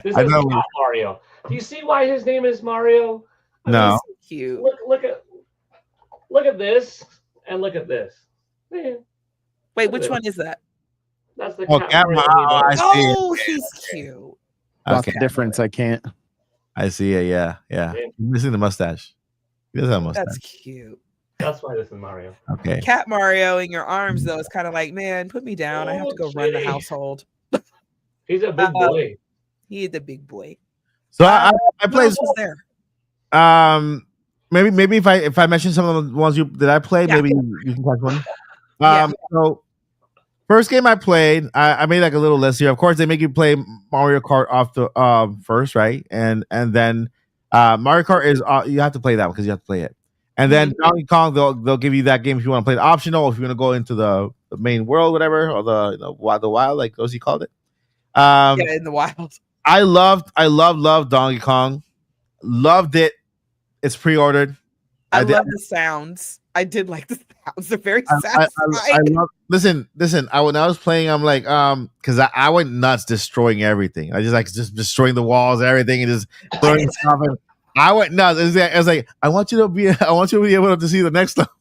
This I is know. Cat Mario. Do you see why his name is Mario? I He's mean, No. so cute. look at this and look at this. Man, Wait, look at which this. one is that? That's the Oh, Cat camera. Mario he Oh, I knows. see it. Oh, he's cute. Spot Okay, the difference. I can't. I see it. Yeah, yeah. Man, He's missing the mustache. He does have a That's mustache. cute. that's why this is Mario. Okay. Cat Mario in your arms, though, is kind of like, man, put me down. I have to Oh, go run the gee. household. He's a big boy. He is the big boy. So I What played. else was there? Maybe if I mention some of the ones that I played, Yeah. maybe you can touch one. Yeah. So first game I played, I made like a little list here. Of course, they make you play Mario Kart off the first, right? And then Mario Kart is you have to play that one because you have to play it. And then Donkey Kong, they'll give you that game if you want to play it optional, if you want to go into the main world, whatever, or the wild, like Ozzy called it. Yeah, in the wild. I loved Donkey Kong. Loved it. It's pre-ordered. I did- love the sounds. I did like the sounds. They're very I satisfying. love, listen. When I was playing, I'm like, because I went nuts destroying everything. I just destroying the walls, everything, and just throwing stuff. And I went nuts. I was like, I want you to be able to see the next level.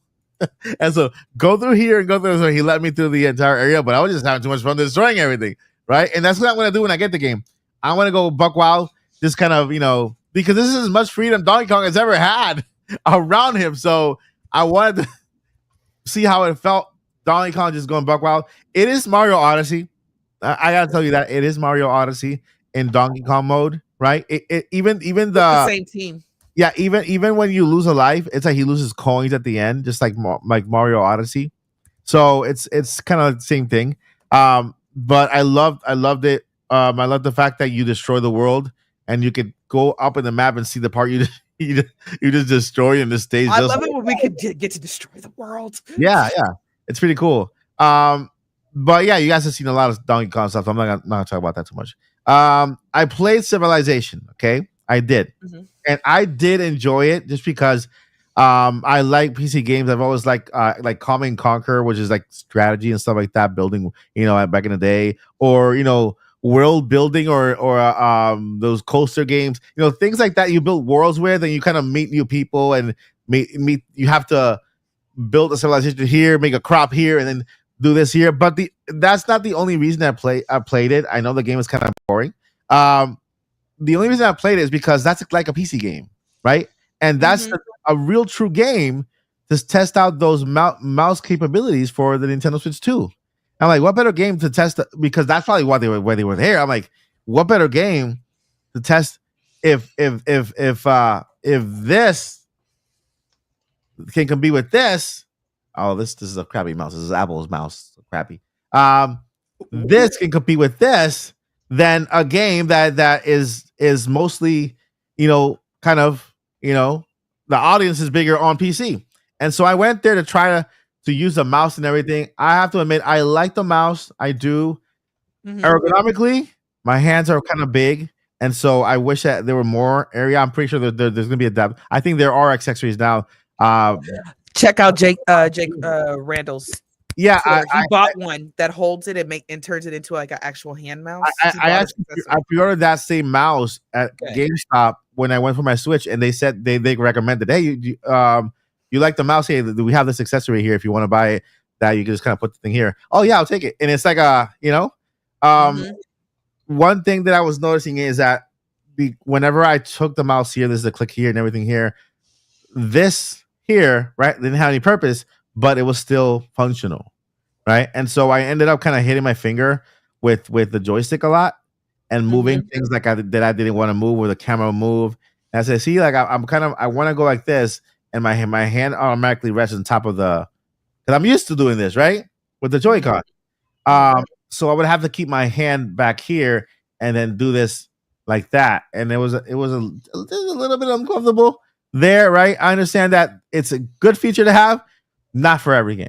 And so go through here and go through. So he let me through the entire area, but I was just having too much fun destroying everything, right? And that's what I'm gonna do when I get the game. I'm gonna go buck wild, just kind of because this is as much freedom Donkey Kong has ever had around him. So I wanted to see how it felt. Donkey Kong just going buck wild. It is Mario Odyssey. I gotta tell you that it is Mario Odyssey in Donkey Kong mode, right? Even The same team. yeah, even when you lose a life, it's like he loses coins at the end, just like Mario Odyssey. So it's kind of the same thing. But I loved it. I love the fact that you destroy the world and you could go up in the map and see the part you just destroy in the stage. I love it when we could get to destroy the world. Yeah, it's pretty cool. But yeah, you guys have seen a lot of Donkey Kong stuff. So I'm not gonna talk about that too much. I played Civilization. Okay, I did, and I did enjoy it just because I like PC games. I've always liked Command and Conquer, which is like strategy and stuff like that, building. Back in the day, or world building, or those coaster games. Things like that. You build worlds with, and you kind of meet new people and meet. You have to build a civilization here, make a crop here, and then do this here. But that's not the only reason I played it. I know the game is kind of boring. The only reason I played it is because that's like a PC game, right? And that's a real true game to test out those mouse capabilities for the Nintendo Switch 2. I'm like, what better game to test? Because that's probably why they were there. I'm like, what better game to test if this can compete with this? Oh, this is a crappy mouse. This is Apple's mouse. Crappy. This can compete with this. Then a game that is mostly, kind of, the audience is bigger on PC. And so I went there to try to use the mouse and everything. I have to admit, I like the mouse. I do. Ergonomically, my hands are kind of big. And so I wish that there were more area. I'm pretty sure there's going to be a depth. I think there are accessories now. Check out Jake Randall's. Yeah, he bought one that holds it and turns it into like an actual hand mouse. I pre-ordered that same mouse at GameStop when I went for my Switch, and they said they recommended, hey, you like the mouse? Hey, we have this accessory here if you want to buy it. That you can just kind of put the thing here. Oh yeah, I'll take it. And it's like one thing that I was noticing is that whenever I took the mouse here, there's a click here and everything here. This here, right, didn't have any purpose, but it was still functional, right? And so I ended up kind of hitting my finger with the joystick a lot and moving things that I didn't want to move, or the camera move. And as I see, like I want to go like this, and my hand automatically rests on top of because I'm used to doing this, right, with the Joy-Con. So I would have to keep my hand back here and then do this like that, and it was a little bit uncomfortable there, right? I understand that it's a good feature to have, not for every game.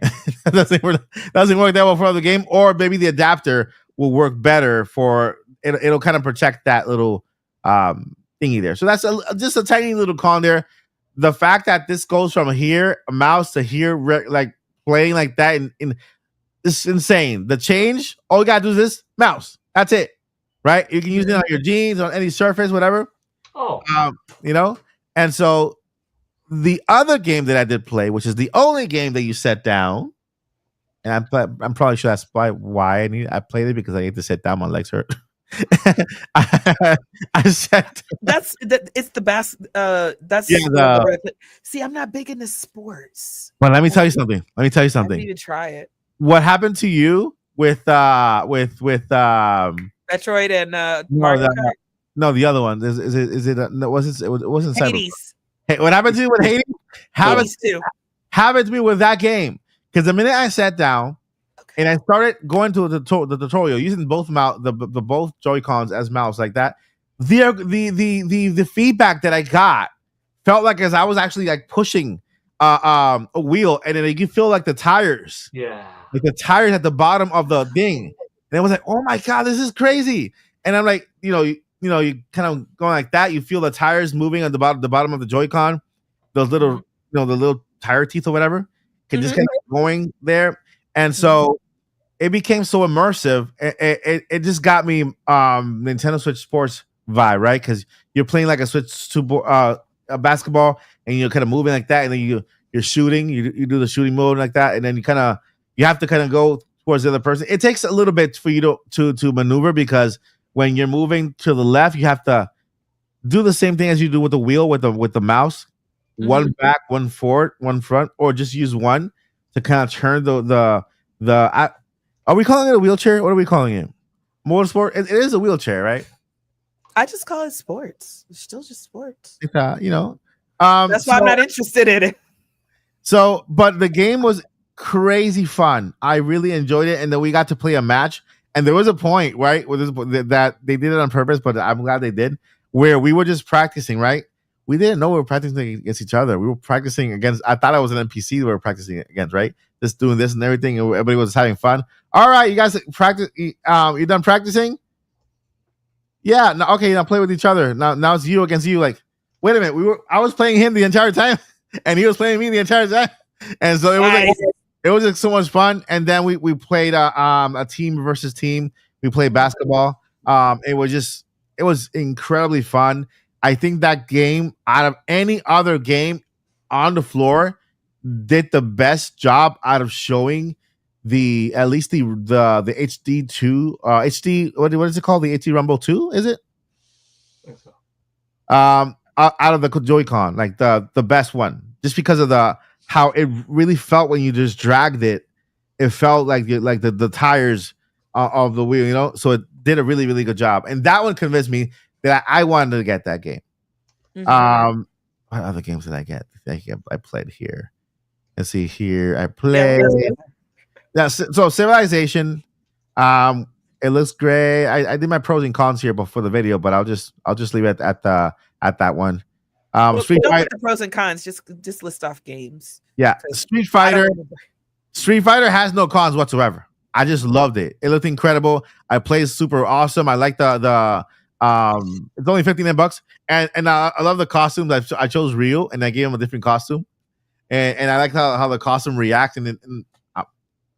doesn't work that well for other game, or maybe the adapter will work better for it. It'll kind of protect that little thingy there. So that's just a tiny little con there. The fact that this goes from here, a mouse, to here, like playing like that, in it's insane. The change, all you gotta do is this mouse. That's it. right? You can use it on your jeans, on any surface, whatever. Oh, You know, and so the other game that I did play, which is the only game that you set down, and I'm probably sure that's why I played it because I need to sit down. My legs hurt. I said, It's the best. That's yeah. See, I'm not big into sports. But let me tell you something. I need to try it. What happened to you with Metroid and Mario Kart? no, the other one is it no, it wasn't Hades. Hey, what happened to you with Hades? Hades too. Happened to me with that game because the minute I sat down and I started going to the tutorial using both the both Joy-Cons as mouse like that, the feedback that I got felt like as I was actually like pushing a wheel, and then you feel like the tires, like the tires at the bottom of the thing, and it was like, oh my god, this is crazy. And I'm like, you kind of going like that, you feel the tires moving at the bottom of the Joy-Con, those little, the little tire teeth or whatever, can just kind of going there, and so it became so immersive. It just got me Nintendo Switch Sports vibe, right? Because you're playing like a Switch a basketball, and you're kind of moving like that, and then you're shooting, you do the shooting mode like that, and then you have to kind of go towards the other person. It takes a little bit for you to maneuver, because when you're moving to the left, you have to do the same thing as you do with the wheel with the mouse. One back, one forward, one front, or just use one to kind of turn the are we calling it a wheelchair? What are we calling it? Motorsport? It is a wheelchair, right? I just call it sports. It's still just sports. It's, that's why I'm not interested in it. So, but the game was crazy fun. I really enjoyed it, and then we got to play a match. And there was a point, right, where that they did it on purpose, but I'm glad they did, where we were just practicing, right? We didn't know we were practicing against each other. We were practicing against, I thought I was an NPC we were practicing against, right? Just doing this and everything, and everybody was having fun. All right, you guys practice. You done practicing? Yeah. No, okay. Now play with each other. Now it's you against you. Like, wait a minute. I was playing him the entire time, and he was playing me the entire time, and so it was like so much fun. And then we played a team versus team. We played basketball. It was incredibly fun. I think that game, out of any other game on the floor, did the best job out of showing at least the HD 2 HD, what is it called, the HD Rumble 2, is it? I think so. Out of the Joy-Con, like the best one, just because of how it really felt when you just dragged it. It felt like the tires of the wheel, so it did a really, really good job, and that one convinced me that I wanted to get that game. What other games did I get? I played here. Let's see here. I played. Yeah, so Civilization, it looks great. I did my pros and cons here before the video, but I'll just leave it at that one. Street Fighter, the pros and cons. Just list off games. Yeah, Street Fighter has no cons whatsoever. I just loved it. It looked incredible. I played super awesome. I like the it's only $59, and I love the costumes. I chose Ryu, and I gave him a different costume, and I like how the costume reacts, and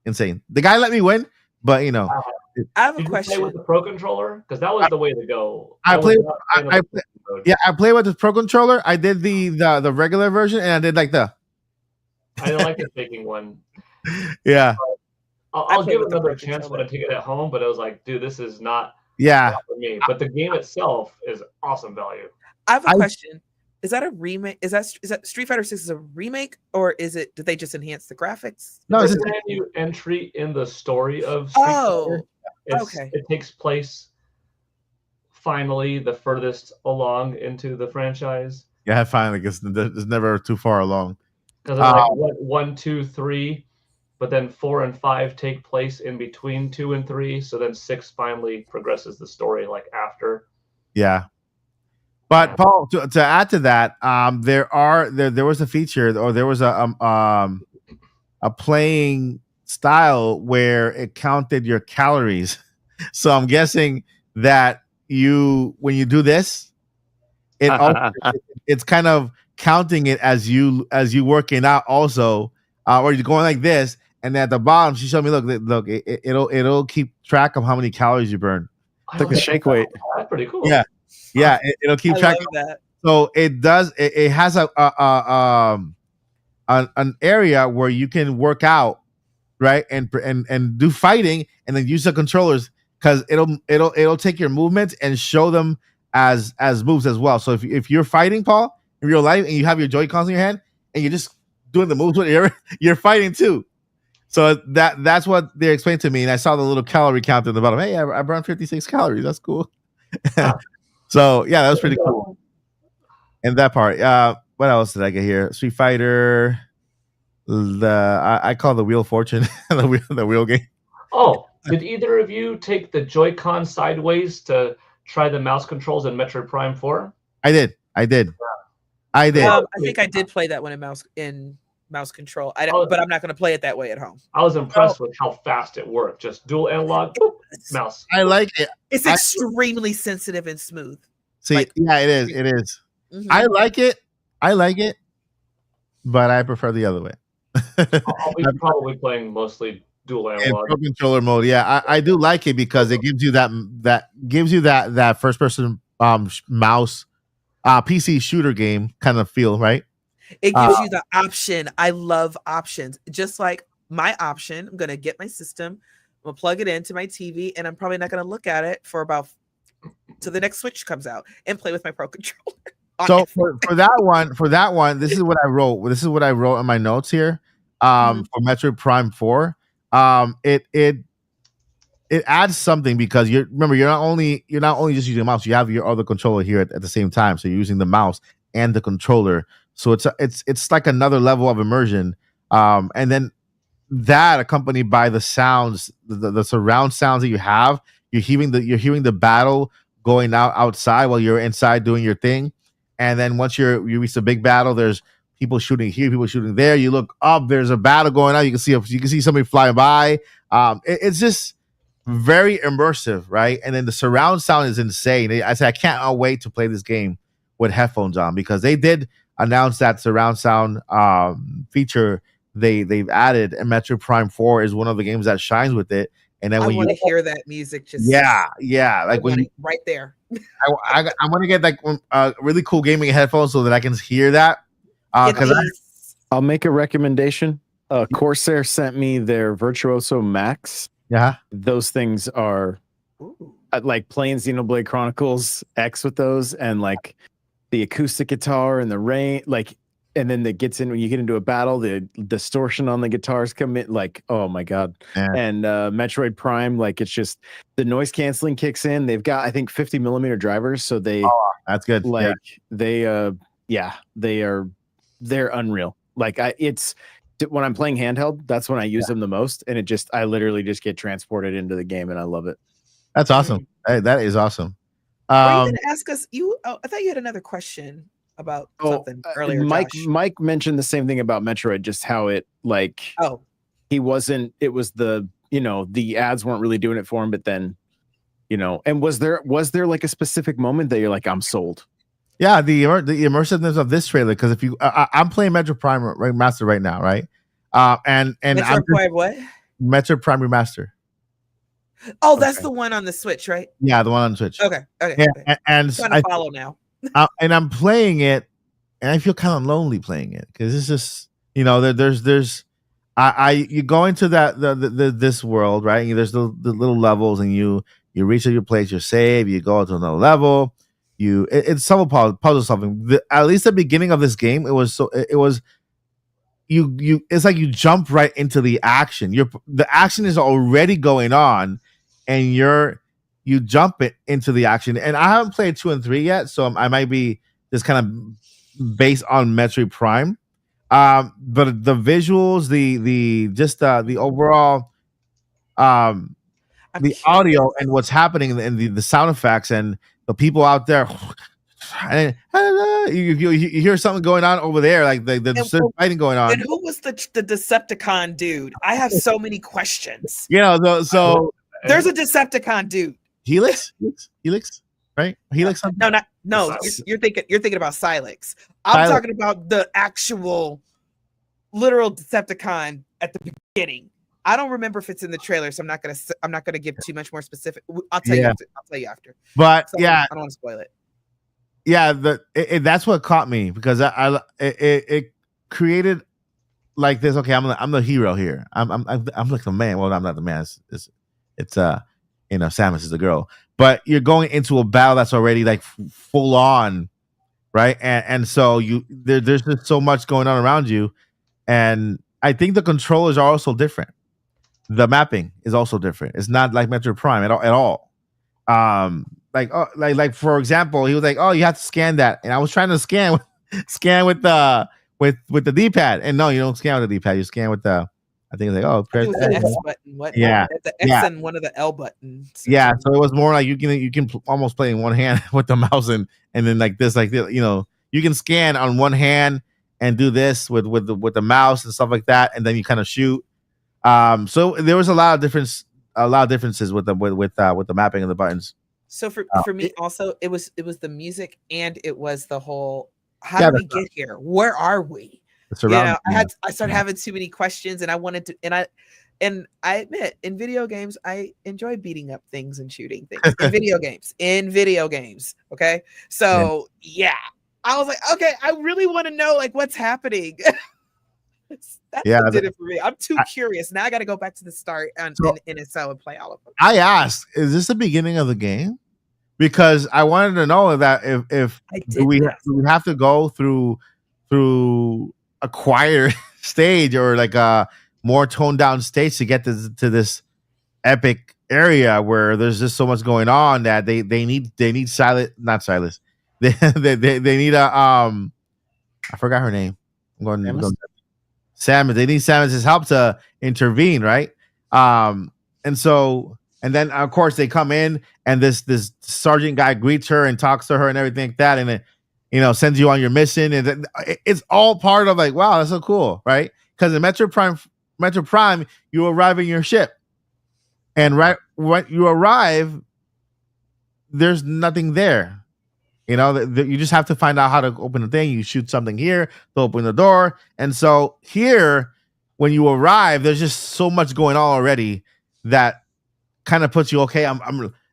insane. The guy let me win, but I have a question. You play with the Pro Controller, because that was the way to go. I played with the Pro Controller. I did the regular version, and I did like I didn't like the taking one. Yeah. I'll give it another chance when I take it at home, but it was like, dude, this is not for me. But the game itself is awesome value. I have a question. Is that a remake? Is that Street Fighter 6 is a remake, or did they just enhance the graphics? No, it's a new entry in the story of Street Fighter. Okay. It takes place finally the furthest along into the franchise. Yeah, finally, because it's never too far along. Because like 1, 2, 3, but then 4 and 5 take place in between 2 and 3. So then 6 finally progresses the story like after. Yeah. But Paul, to add to that, there was a feature, or there was a playing style where it counted your calories. So I'm guessing that when you do this, it's kind of counting it as you working out also, or you're going like this, and at the bottom she showed me, look, it'll keep track of how many calories you burn. It's like the shake weight. That's pretty cool. Yeah, yeah. It'll keep track. Love that. So it does. It has an area where you can work out, right, and do fighting, and then use the controllers because it'll take your movements and show them as moves as well. So if you're fighting, Paul, in real life, and you have your Joy-Cons in your hand, and you're just doing the moves with you're fighting too. So that's what they explained to me, and I saw the little calorie count at the bottom. Hey, I burned 56 calories. That's cool. So yeah, that was pretty cool. And that part. What else did I get here? Street Fighter. I call the Wheel of Fortune the wheel game. Oh, did either of you take the Joy-Con sideways to try the mouse controls in Metroid Prime 4? I did. I think I did play that one in mouse control. But I'm not going to play it that way at home. I was impressed with how fast it worked. Just dual analog, boop, mouse. I like it. It's extremely sensitive and smooth. See, yeah, it is. It is. Mm-hmm. I like it, but I prefer the other way. I'll be probably playing mostly dual analog. Pro controller mode. Yeah, I do like it because it gives you that first person mouse PC shooter game kind of feel, right? It gives you the option. I love options. Just like my option, I'm gonna get my system, I'm gonna plug it into my TV, and I'm probably not gonna look at it for about till the next Switch comes out and play with my Pro controller. So for that one, this is what I wrote. This is what I wrote in my notes here. For Metroid Prime 4. It adds something because you're not only just using a mouse, you have your other controller here at the same time. So you're using the mouse and the controller. So it's like another level of immersion. And then that accompanied by the sounds, the surround sounds that you have, you're hearing the battle going outside while you're inside doing your thing. And then once you reach the big battle, there's people shooting here, people shooting there. You look up, there's a battle going on. You can see somebody flying by. It's just very immersive, right? And then the surround sound is insane. I can't wait to play this game with headphones on because they did announce that surround sound feature they've added, and Metroid Prime 4 is one of the games that shines with it. And then I want to hear that music. Just like when right there. I want to get like really cool gaming headphones so that I can hear that. Because I'll make a recommendation. Corsair sent me their Virtuoso Max. Yeah, those things are like playing Xenoblade Chronicles X with those, and like the acoustic guitar and the rain, like, and then it gets in when you get into a battle, the distortion on the guitars come in, like, oh my god. Yeah. And Metroid Prime, like, it's just the noise canceling kicks in. They've got, I think, 50mm drivers, so that's good. Like they're unreal. Like it's when I'm playing handheld, that's when I use them the most, and I literally just get transported into the game, and I love it. That's awesome. Hey, that is awesome. Were you going to ask us? I thought you had another question about something earlier. Mike mentioned the same thing about Metroid, just how it it was the ads weren't really doing it for him, but then and was there like a specific moment that you're like, I'm sold? Yeah, the immersiveness of this trailer, because if you I'm playing Metroid Prime Remaster right now, right? And Metroid Prime what? Metroid Prime Remaster. Oh, that's the one on the Switch, right? Yeah, the one on the Switch. Okay. Yeah, and I'm trying to follow now. And I'm playing it, and I feel kind of lonely playing it because it's just there's you go into this world, right? There's the little levels, and you reach your place, you save, you go to another level. It's some puzzle solving. At least the beginning of this game, it's like you jump right into the action. The action is already going on, and you jump it into the action. And I haven't played 2 and 3 yet, so I might be just kind of based on Metroid Prime. But the visuals, the overall, the audio and what's happening, and the sound effects and the people out there, and you hear something going on over there, like the fighting going on. And who was the Decepticon dude? I have so many questions. So there's a Decepticon dude. Helix, right? Helix. No. You're thinking about Silex. I'm talking about the actual, literal Decepticon at the beginning. I don't remember if it's in the trailer, so I'm not gonna give too much more specific. I'll tell you after. But so yeah, I don't want to spoil it. Yeah, that's what caught me because it created like this. Okay, I'm the hero here. I'm like the man. Well, I'm not the man. It's Samus is the girl. But you're going into a battle that's already like full on, right? And so there's just so much going on around you, and I think the controllers are also different. The mapping is also different. It's not like Metroid Prime at all. Like for example, he was like, "Oh, you have to scan that," and I was trying to scan with the D-pad, and no, you don't scan with the D-pad. You scan with the. I think it's like, oh, press the X button. What? Yeah, the X and one of the L buttons. Yeah, so it was more like you can almost play in one hand with the mouse and then like this, you can scan on one hand and do this with the mouse and stuff like that, and then you kind of shoot. So there was a lot of differences with the mapping of the buttons. So for me also, it was the music and it was the whole how do we get here? Where are we? I started having too many questions, and I wanted to, and I admit in video games I enjoy beating up things and shooting things in video games. Okay, so yeah, I was like, okay, I really want to know like what's happening. That's what did it for me. I'm too curious. Now I got to go back to the start in NSO and play all of them. I asked, is this the beginning of the game? Because I wanted to know that if we have to go through a quieter stage or like a more toned down stage to get to this epic area where there's just so much going on that they need Silas. They need I forgot her name. Samus. They need Samus's help to intervene, right? And then of course they come in and this sergeant guy greets her and talks to her and everything like that, and it sends you on your mission, and it's all part of like, wow, that's so cool, right? Because in Metroid Prime, you arrive in your ship, and right when you arrive, there's nothing there. You just have to find out how to open the thing. You shoot something here to open the door. And so here, when you arrive, there's just so much going on already that kind of puts you, okay,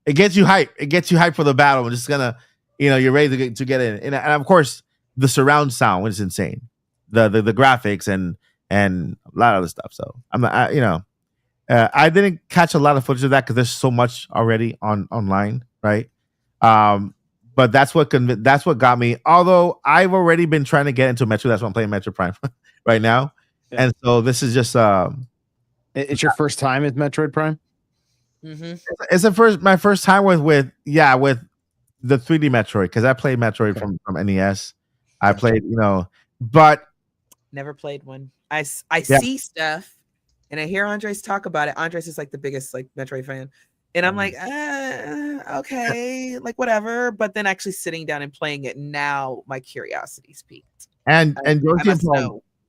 it gets you hype. It gets you hype for the battle. I'm just gonna, you're ready to get in. And of course, the surround sound is insane. The graphics and a lot of other stuff. So I didn't catch a lot of footage of that because there's so much already online, right? But that's what got me. Although I've already been trying to get into Metroid, that's why I'm playing Metroid Prime right now. Yeah. And so this is just it's your first time with Metroid Prime. Mm-hmm. It's my first time with the 3D Metroid, because I played Metroid from NES. I played, but never played one. I see stuff and I hear Andres talk about it. Andres is like the biggest like Metroid fan. And I'm like, okay, like whatever. But then actually sitting down and playing it, now my curiosity's peaked. And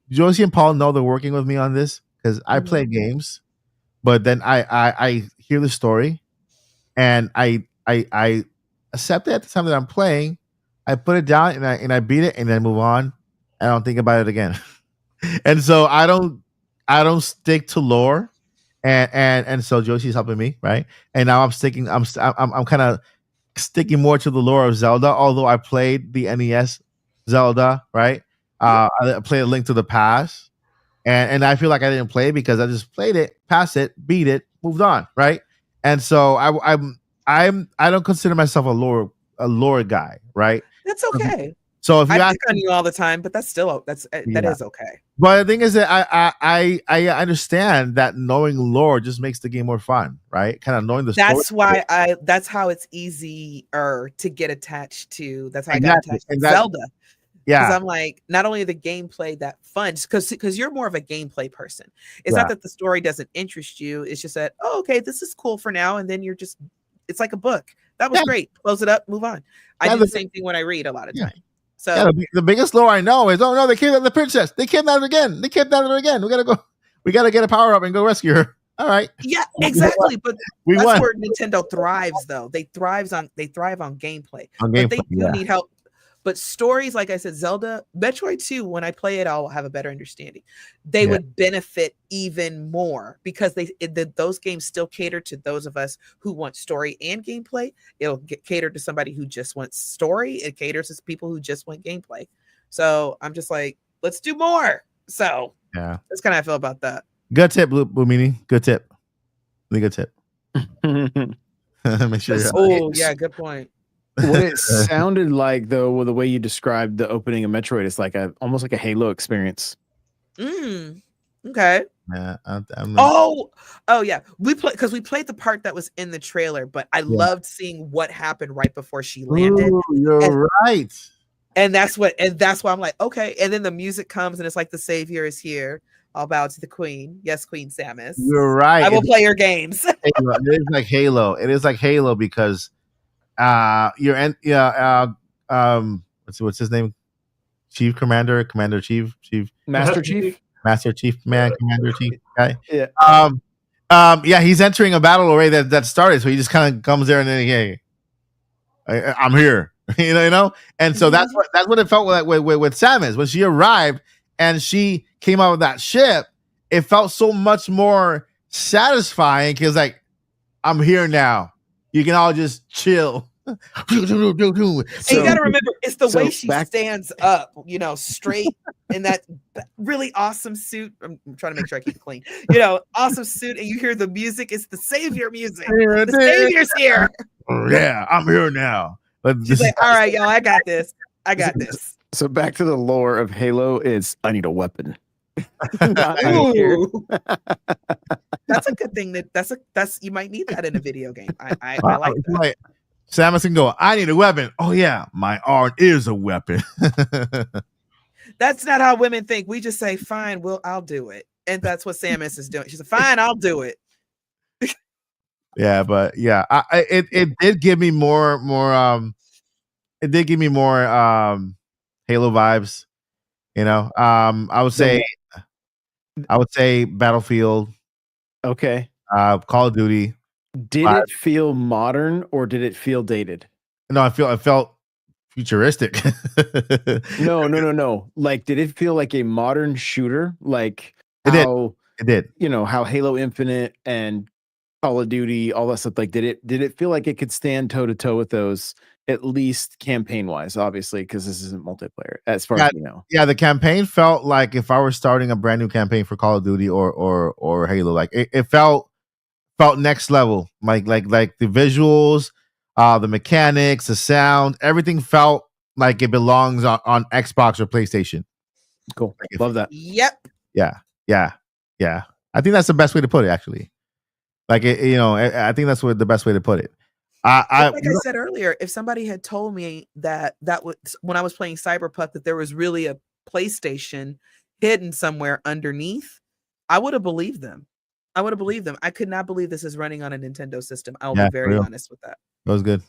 Josie and Paul know they're working with me on this because I play games, but then I hear the story, and I accept it at the time that I'm playing. I put it down and I beat it and then move on. I don't think about it again, and so I don't stick to lore. And so Josie's helping me, right? And now I'm kind of sticking more to the lore of Zelda, although I played the NES Zelda, right? I played A Link to the Past, and I feel like I didn't play because I just played it, passed it, beat it, moved on, right? And so I don't consider myself a lore guy, right? That's okay. So if you I pick on you all the time, but that is okay. But the thing is that I understand that knowing lore just makes the game more fun, right? Kind of knowing the story. That's how it's easier to get attached to. That's how I got attached to Zelda. Yeah, because I'm like, not only the gameplay that fun, because you're more of a gameplay person. It's not that the story doesn't interest you. It's just that, oh, okay, this is cool for now, and then it's like a book. That was great. Close it up, move on. I do the same thing when I read a lot of time. So the biggest lore I know is, oh no, they kidnapped the princess. They kidnapped her again. We gotta get a power up and go rescue her. All right. Yeah, exactly. But that's where Nintendo thrives, though. They thrive on gameplay. But they do need help. But stories, like I said, Zelda, Metroid 2, when I play it, I'll have a better understanding. They would benefit even more because those games still cater to those of us who want story and gameplay. It'll cater to somebody who just wants story. It caters to people who just want gameplay. So I'm just like, let's do more. So yeah, that's kind of how I feel about that. Good tip, Boomini. Good tip. Really good tip. Make sure. Oh, yeah, good point. What it sounded like, though, with the way you described the opening of Metroid, it's like almost like a Halo experience. Okay. Yeah. Oh yeah. We played the part that was in the trailer, but I loved seeing what happened right before she landed. Ooh, you're right. And that's why I'm like, okay. And then the music comes and it's like the savior is here. I'll bow to the queen. Yes, Queen Samus. You're right. I will play your games. It is like Halo. It is like Halo because you're what's his name? Chief Commander, Commander Chief, Master Chief, Man, Commander Chief guy. Yeah. Yeah, he's entering a battle already that started, so he just kind of comes there and then, hey, I'm here, you know. And so that's what it felt like with Samus when she arrived and she came out of that ship. It felt so much more satisfying because, like, I'm here now. You can all just chill. And you got to remember, it's the way she stands up, you know, straight in that really awesome suit. I'm trying to make sure I keep it clean. You know, awesome suit, and you hear the music. It's the savior music. The savior's here. Yeah, I'm here now. But she's like, all right, y'all, I got this. I got this. So back to the lore of Halo is I need a weapon. That's a good thing. That's you might need that in a video game. I like that. Like, Samus can go, I need a weapon. Oh yeah, my arm is a weapon. That's not how women think. We just say, fine, I'll do it. And that's what Samus is doing. She said, fine, I'll do it. Yeah, but yeah, it did give me more Halo vibes. You know, I would say Battlefield. Okay. Call of Duty. Did it feel modern or did it feel dated? No, I felt futuristic. No. Like, did it feel like a modern shooter? Like it did. You know, how Halo Infinite and Call of Duty, all that stuff. Like, did it feel like it could stand toe to toe with those, at least campaign wise, obviously, because this isn't multiplayer, as far as we know. Yeah, the campaign felt like if I were starting a brand new campaign for Call of Duty or Halo, like it felt next level. Like the visuals, the mechanics, the sound, everything felt like it belongs on Xbox or PlayStation. Cool. Love that. Yep. Yeah. I think that's the best way to put it, actually. Like I think that's the best way to put it. Like I said earlier, if somebody had told me that was when I was playing Cyberpunk, that there was really a PlayStation hidden somewhere underneath, I would have believed them. I could not believe this is running on a Nintendo system. I'll be very honest with that. It was good.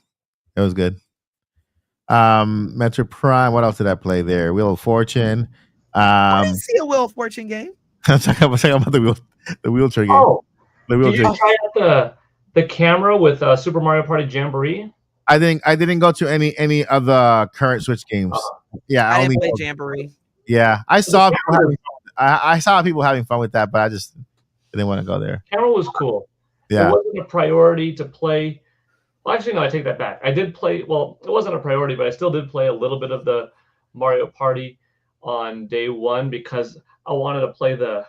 Metroid Prime. What else did I play there? Wheel of Fortune. I didn't see a Wheel of Fortune game. I'm talking about the wheelchair game. Oh, did you try out the camera with Super Mario Party Jamboree? I didn't go to any of the current Switch games. Yeah, I didn't play Jamboree. Yeah, I saw people having fun with that, but I just didn't want to go there. Camera was cool. Yeah, it wasn't a priority to play. Well, actually, no, I take that back. I did play. Well, it wasn't a priority, but I still did play a little bit of the Mario Party on day one because I wanted to play the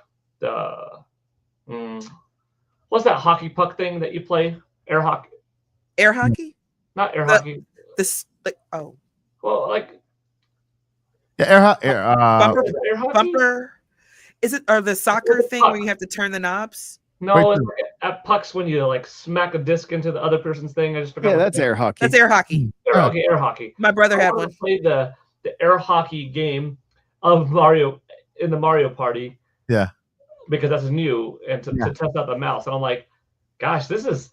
what's that hockey puck thing that you play? Air hockey. Air hockey? Not air hockey. Well, like yeah, air hockey? Bumper. Is it the soccer thing where you have to turn the knobs? No, it's like at pucks when you like smack a disc into the other person's thing. I just forgot. Yeah, that's air hockey. That's air hockey. Air hockey. My brother had one. Played the air hockey game of Mario in the Mario Party. Yeah. Because that's new and to test out the mouse. And I'm like, gosh, this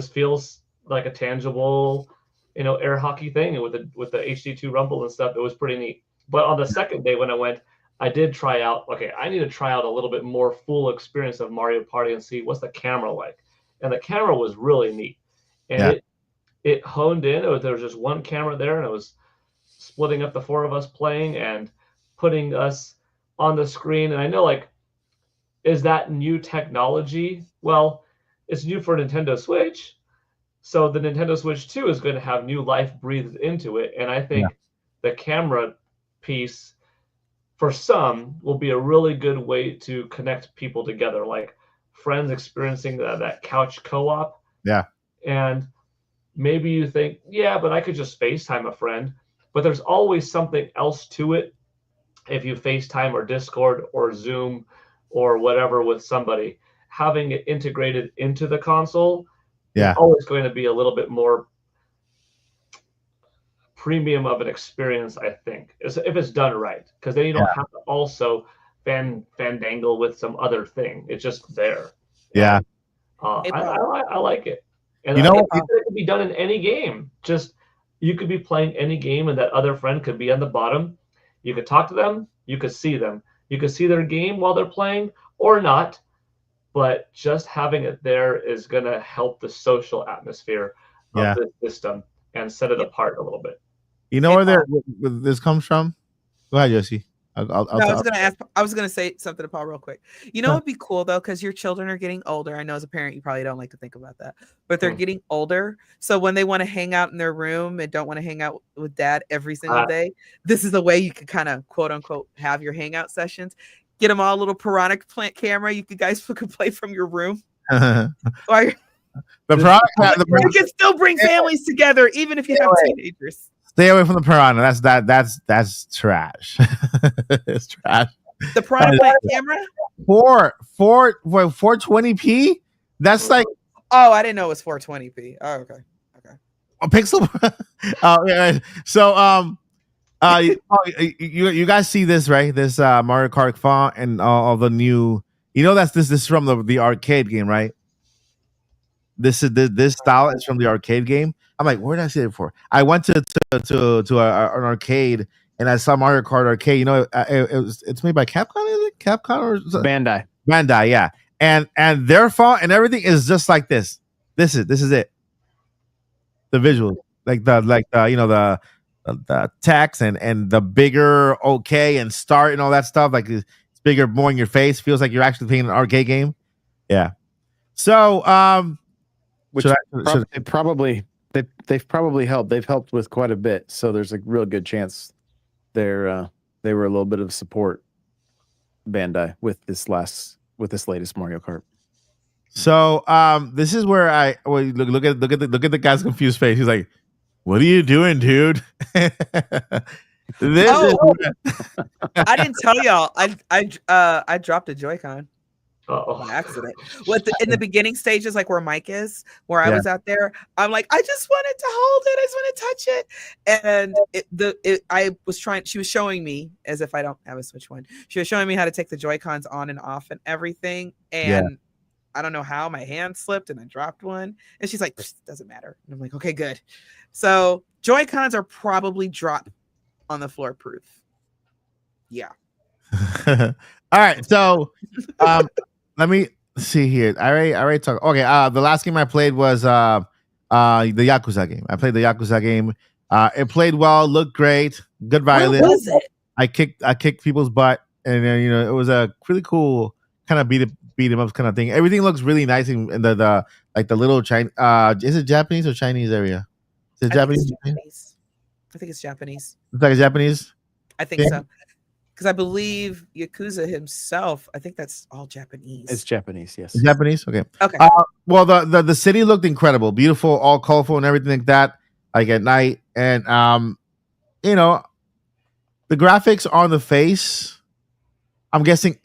feels like a tangible, air hockey thing. And with the HD2 Rumble and stuff, it was pretty neat. But on the second day when I went, I did try out, I need to try out a little bit more full experience of Mario Party and see what's the camera like. And the camera was really neat. And it honed in. There was just one camera there, and it was splitting up the four of us playing and putting us on the screen. And I know, like, is that new technology? Well, it's new for Nintendo Switch. So the Nintendo Switch 2 is going to have new life breathed into it. And I think the camera piece for some will be a really good way to connect people together, like friends experiencing that couch co-op. Yeah. And maybe you think, yeah, but I could just FaceTime a friend. But there's always something else to it. If you FaceTime or Discord or Zoom or whatever with somebody, having it integrated into the console is always going to be a little bit more premium of an experience, I think, if it's done right. Because then you don't have to also fandangle with some other thing. It's just there. Yeah. And, I like it. And you know, it could be done in any game. Just you could be playing any game, and that other friend could be on the bottom. You could talk to them. You could see them. You could see their game while they're playing or not. But just having it there is going to help the social atmosphere of this system and set it apart a little bit. You know where this comes from? Go ahead, Josie. I was gonna say something to Paul real quick. You know, it'd be cool though, because your children are getting older. I know as a parent, you probably don't like to think about that, but they're getting older. So when they want to hang out in their room and don't want to hang out with dad every single day, this is a way you can kind of quote unquote have your hangout sessions. Get them all a little piranha plant camera. You guys can play from your room. You can still bring families together, even if you have teenagers. Stay away from the piranha. That's trash. It's trash. The piranha plant camera? 420p? That's like, oh, I didn't know it was 420p. Oh, okay. A pixel. So you guys see this, right? This Mario Kart font and all the new, this is from the arcade game, right? This style is from the arcade game. I'm like, where did I see it before? I went to an arcade and I saw Mario Kart arcade. It's made by Capcom, is it? Capcom or Bandai? Bandai, yeah. And their font and everything is just like this. This is it. The visual, like the text and the bigger OK and start and all that stuff. Like it's bigger, more in your face. Feels like you're actually playing an arcade game. Yeah. So they've probably helped. They've helped with quite a bit. So there's a real good chance they were a little bit of support, Bandai, with this latest Mario Kart. So this is where look at the guy's confused face. He's like, "What are you doing, dude?" I didn't tell y'all. I dropped a Joy-Con. By accident. In the beginning stages, like where Mike is, where I was out there, I'm like, I just wanted to hold it, I just want to touch it. And she was showing me, as if I don't have a Switch one, she was showing me how to take the Joy-Cons on and off and everything. And I don't know how my hand slipped and I dropped one. And she's like, doesn't matter. And I'm like, okay, good. So Joy-Cons are probably drop on the floor proof. Yeah. All right. So let me see here. I already talked. Okay. The last game I played was the Yakuza game. I played the Yakuza game. It played well, looked great, good violence. What was it? I kicked people's butt, and it was a really cool kind of beat 'em up kind of thing. Everything looks really nice in the like the little Chinese. Is it Japanese or Chinese area? Is it Japanese? I think it's Japanese. It's like a Japanese. I think so. Because I believe Yakuza himself, I think that's all Japanese. It's Japanese, yes. It's Japanese? Okay. Okay. Well, the city looked incredible, beautiful, all colorful and everything like that, like at night. And, the graphics on the face, I'm guessing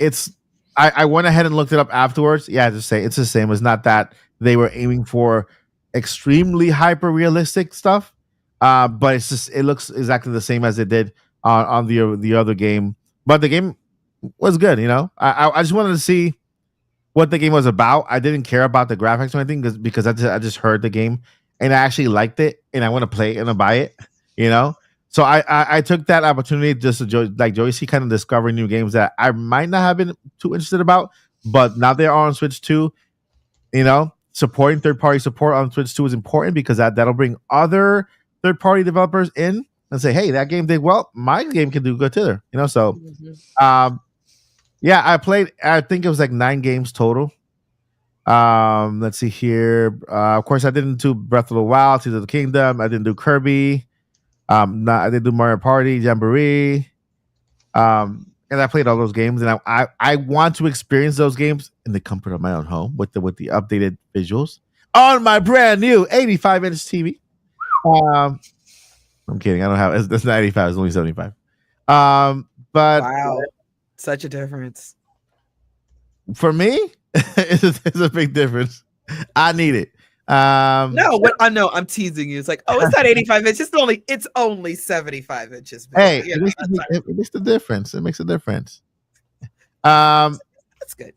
I went ahead and looked it up afterwards. Yeah, to say it's the same. It's not that they were aiming for extremely hyper realistic stuff, but it looks exactly the same as it did on the other game. But the game was good, I just wanted to see what the game was about. I didn't care about the graphics or anything because I just heard the game and I actually liked it and I want to play it and buy it, So I took that opportunity just to like Joycey kind of discover new games that I might not have been too interested about, but now they're on Switch 2. Supporting third-party support on Switch 2 is important because that'll bring other third-party developers in and say, hey, that game did well. My game can do good too. You know, so Mhm. yeah, I played. I think it was like 9 games total. Let's see here. Of course, I didn't do Breath of the Wild, Tears of the Kingdom. I didn't do Kirby. I didn't do Mario Party, Jamboree. And I played all those games, and I want to experience those games in the comfort of my own home with the updated visuals on my brand new 85-inch TV. I'm kidding. I don't have it's not 85. It's only 75. But Wow, such a difference. for me, it's a big difference. I need it. No, what I know, I'm teasing you. It's like, oh, it's not 85 inches. It's only 75 inches. Baby. Hey, Yeah, it makes the difference. It makes a difference. that's good.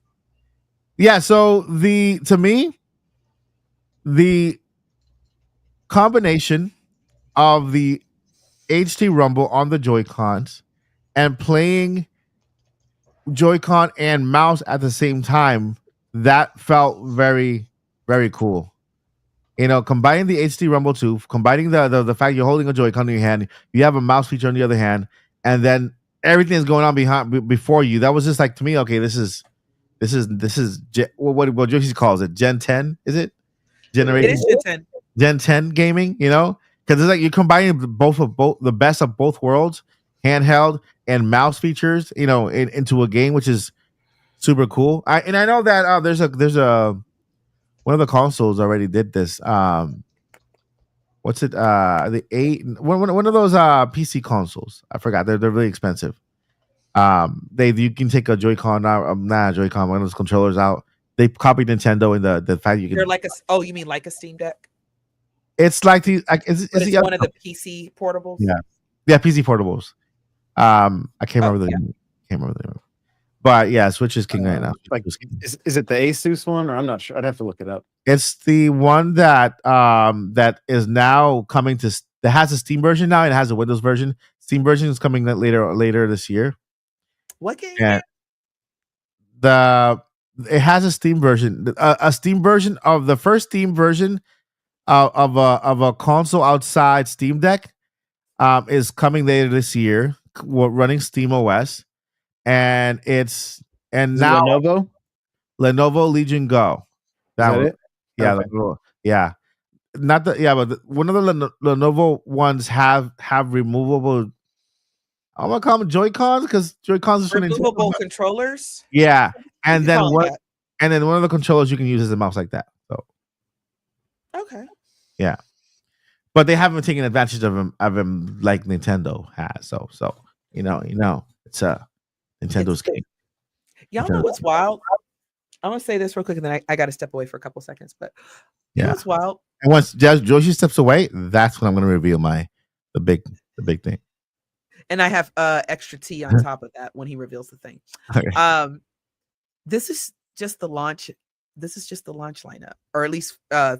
Yeah. So to me, the combination of the HT Rumble on the Joy-Cons and playing Joy-Con and mouse at the same time, that felt very, very cool. You know, combining the HT Rumble 2, combining the fact you're holding a Joy-Con in your hand, you have a mouse feature on the other hand, and then everything is going on before you. That was just like, to me, okay, this is what Joshi calls it, Gen 10, is it? It is Gen 10 gaming, you know? Because it's like you're combining the best of both worlds, handheld and mouse features, you know, into a game, which is super cool. I know that there's a one of the consoles already did this. What's it? The 8 one of those PC consoles. I forgot. They're really expensive. You can take a Joy-Con out, not a Joy-Con, one of those controllers out. They copied Nintendo in the fact you can. They're like you mean like a Steam Deck? It's like the it's one of the PC portables. Yeah, PC portables. I can't remember the name. But yeah, Switch is king right now. Like, is it the Asus one, or I'm not sure? I'd have to look it up. It's the one that is now coming to. That has a Steam version now. It has a Windows version. Steam version is coming later this year. What game? And it has a Steam version. A Steam version of the first Steam version of a console outside Steam Deck is coming later this year. Running Steam OS. And now Lenovo Legion Go. That it? Yeah, okay. Yeah. Not but one of the Lenovo ones have removable. I'm gonna call them Joy-Cons because Joy-Cons are removable controllers. Yeah, and then one of the controllers you can use as a mouse like that. So okay, yeah, but they haven't taken advantage of him like Nintendo has. So you know, it's Nintendo's game. Y'all know what's wild? I'm gonna say this real quick, and then I got to step away for a couple seconds. But you know what's wild? And once Joshi steps away, that's when I'm gonna reveal the big thing. And I have extra tea on top of that when he reveals the thing. Okay. This is just the launch. This is just the launch lineup, or at least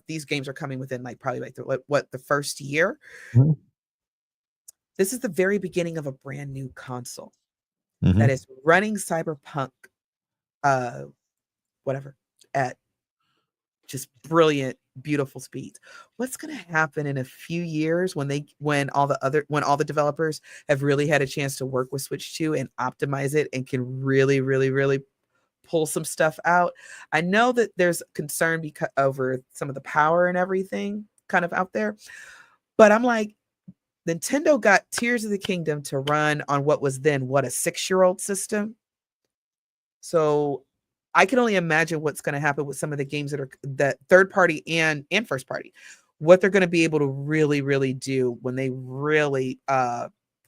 these games are coming within probably the first year. Mm-hmm. This is the very beginning of a brand new console that is running Cyberpunk, whatever, at just brilliant, beautiful speeds. What's going to happen in a few years when all the developers have really had a chance to work with Switch 2 and optimize it and can really, really, really pull some stuff out? I know that there's concern over some of the power and everything kind of out there, but I'm like, Nintendo got Tears of the Kingdom to run on what was then a 6-year-old system. So I can only imagine what's going to happen with some of the games that third party and first party, what they're going to be able to really, really do when they really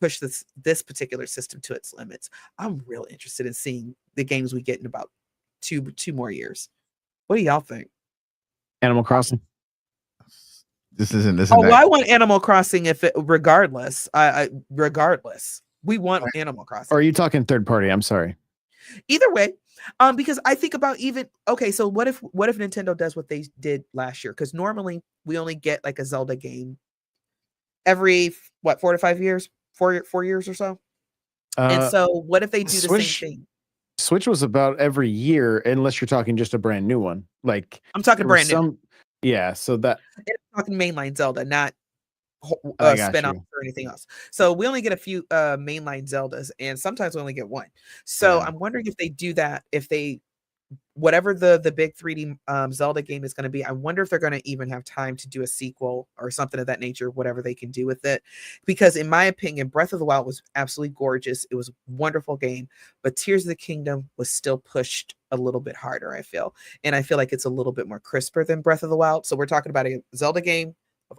push this particular system to its limits. I'm real interested in seeing the games we get in about two more years. What do y'all think? Animal Crossing. This isn't. I want Animal Crossing regardless. Regardless, we want Animal Crossing. Or are you talking third party? I'm sorry. Either way, because I think about so what if Nintendo does what they did last year? Because normally we only get like a Zelda game every 4 to 5 years, 4 years or so. And so what if they do the same thing? Switch was about every year, unless you're talking just a brand new one. Like I'm talking brand new. Yeah, so that I'm talking mainline Zelda, not I got spin-offs you. or anything else. So we only get a few mainline Zeldas, and sometimes we only get one. So Yeah. I'm wondering if they do that, if they whatever the big 3D Zelda game is going to be, I wonder if they're going to even have time to do a sequel or something of that nature, whatever they can do with it. Because in my opinion, Breath of the Wild was absolutely gorgeous. It was a wonderful game, but Tears of the Kingdom was still pushed a little bit harder, I feel. And I feel like it's a little bit more crisper than Breath of the Wild. So we're talking about a Zelda game.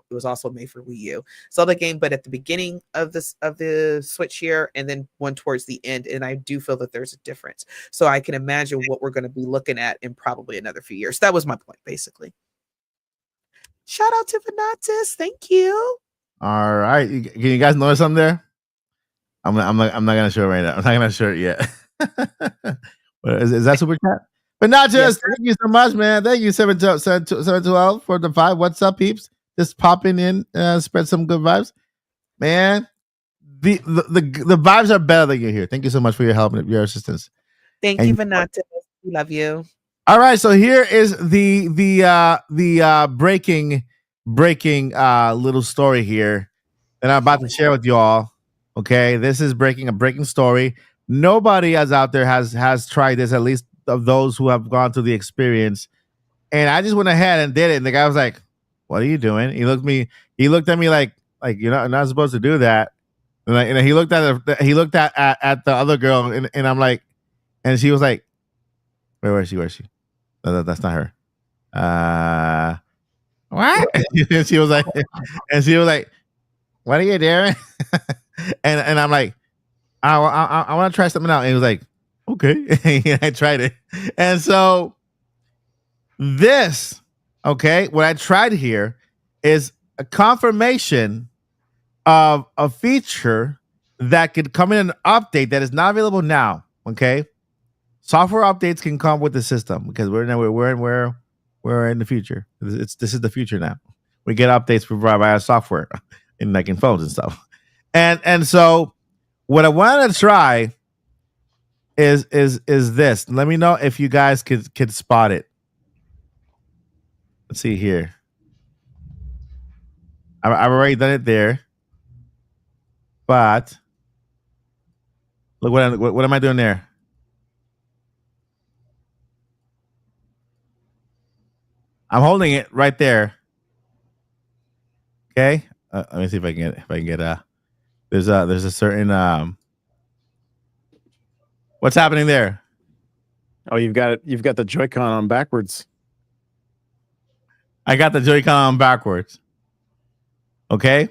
It was also made for Wii U. Zelda game, but at the beginning of the Switch year, and then one towards the end. And I do feel that there's a difference. So I can imagine what we're going to be looking at in probably another few years. That was my point, basically. Shout out to Venatus. Thank you. All right. Can you guys notice something there? I'm not gonna show it right now. I'm not gonna show it yet. is that super chat? But not just Yes, thank you so much, man. Thank you, 712 for the vibe. What's up, peeps? Just popping in, spread some good vibes. Man, the vibes are better than you're here. Thank you so much for your help and your assistance. Thank And you, Venatus. We love you. all right, so here is the breaking little story here that I'm about to share with you all. Okay, this is a breaking story. Nobody as out there has tried this, at least of those who have gone through the experience. And I just went ahead and did it. And the guy was like, "What are you doing?" He looked at me like you're not supposed to do that. And he looked at the other girl, and I'm like, and she was like, where is she? No, that's not her. What? and she was like, what are you doing? and I'm like, I want to try something out. And he was like, okay. And I tried it. And so this, okay, what I tried here is a confirmation of a feature that could come in an update that is not available now. Okay. Software updates can come with the system because we're in the future. This is the future now. We get updates provided by our software in phones and stuff. And so what I wanted to try is this. Let me know if you guys could spot it. Let's see here. I've already done it there, but look what am I doing there? I'm holding it right there. Okay, let me see if I can get there's a certain what's happening there? Oh, you've got the Joy-Con on backwards. I got the Joy-Con on backwards. Okay.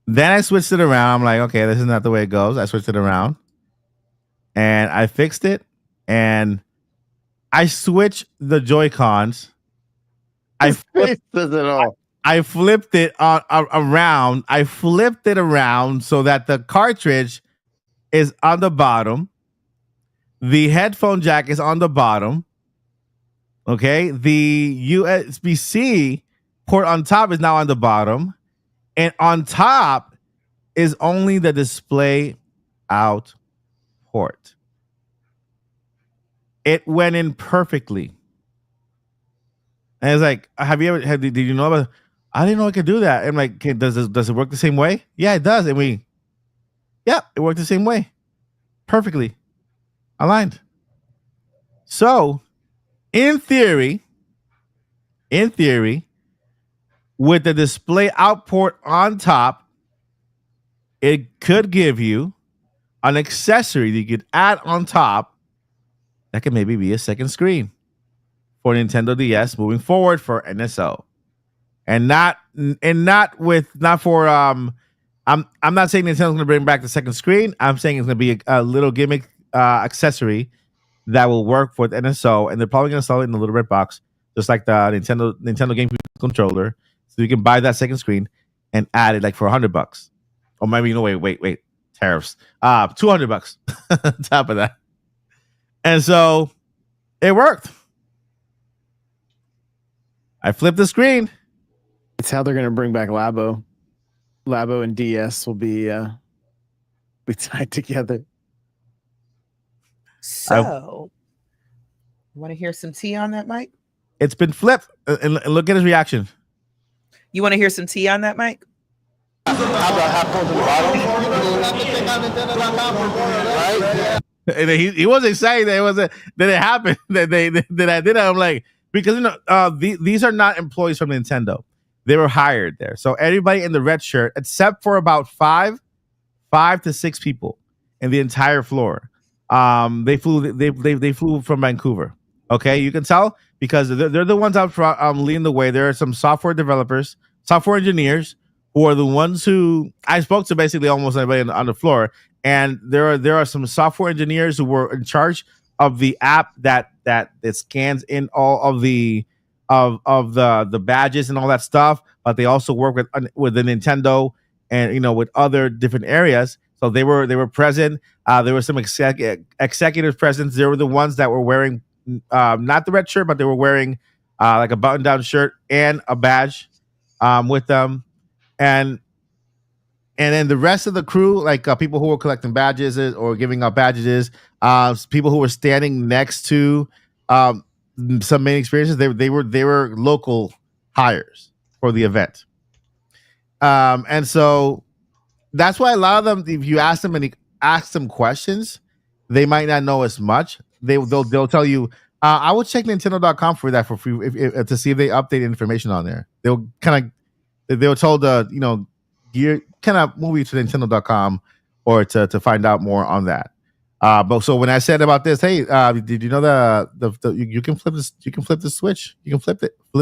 Then I switched it around. I'm like, okay, this is not the way it goes. I switched it around and I fixed it, and I switched the Joy-Cons. I flipped it around. I flipped it around so that the cartridge is on the bottom. The headphone jack is on the bottom. Okay. The USB-C port on top is now on the bottom. And on top is only the display out port. It went in perfectly. And it's like, did you know about? I didn't know I could do that. I'm like, does it work the same way? Yeah, it does. And it worked the same way, perfectly aligned. So, in theory, with the display out port on top, it could give you an accessory that you could add on top that could maybe be a second screen for Nintendo DS moving forward for NSO. And not for I'm not saying Nintendo's going to bring back the second screen. I'm saying it's going to be a little gimmick accessory that will work for the NSO, and they're probably going to sell it in a little red box, just like the Nintendo Game controller. So you can buy that second screen and add it like for $100, or maybe wait, tariffs, $200 on top of that. And so it worked. I flipped the screen. It's how they're going to bring back Labo. Labo and DS will be tied together. So, want to hear some tea on that, Mike? It's been flipped, and look at his reaction. You want to hear some tea on that, Mike? Have the headphones in the bottom. Right? And he wasn't saying that it wasn't that it happened that I did it. I'm like, because these are not employees from Nintendo. They were hired there. So everybody in the red shirt, except for about five to six people in the entire floor. They flew from Vancouver. Okay, you can tell because they're the ones out front leading the way. There are some software developers, software engineers who are the ones who I spoke to basically almost everybody on the floor. And there are some software engineers who were in charge of the app that scans in all of the the badges and all that stuff. But they also work with the Nintendo and with other different areas. So they were present. There were some executive presence. They were the ones that were wearing not the red shirt, but they were wearing like a button-down shirt and a badge with them. And then the rest of the crew, like people who were collecting badges or giving out badges, people who were standing next to some main experiences, they were local hires for the event. And so that's why a lot of them, if you ask them questions, they might not know as much. They'll tell you. I would check Nintendo.com for that for free to see if they update information on there. They were told gear kind of move you to Nintendo.com or to find out more on that. But so when I said about this, hey, did you know you can flip this? You can flip the switch. You can flip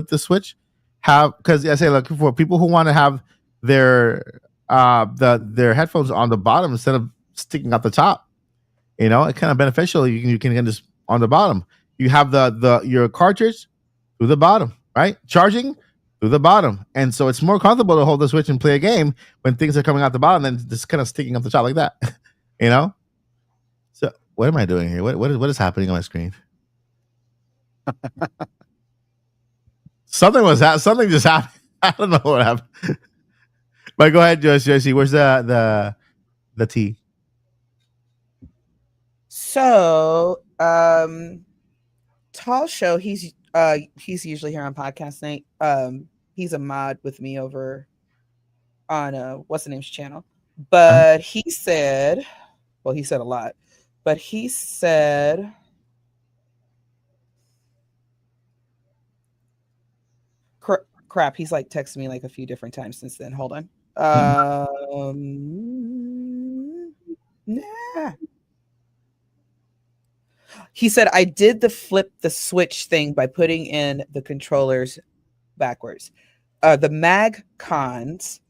the switch. Because I say, look, for people who want to have their headphones on the bottom instead of sticking out the top, it's kind of beneficial. You can just on the bottom. You have your cartridge through the bottom, right? Charging through the bottom, and so it's more comfortable to hold the switch and play a game when things are coming out the bottom than just kind of sticking up the top like that. So what am I doing here? What is happening on my screen? Something just happened. I don't know what happened. But go ahead, Josie. Where's the tea? So, Tall Show, he's usually here on podcast night. He's a mod with me over on what's the name's channel. But he said a lot. But he said crap, he's like texted me like a few different times since then. Hold on. Nah. He said, I did the flip the switch thing by putting in the controllers backwards. The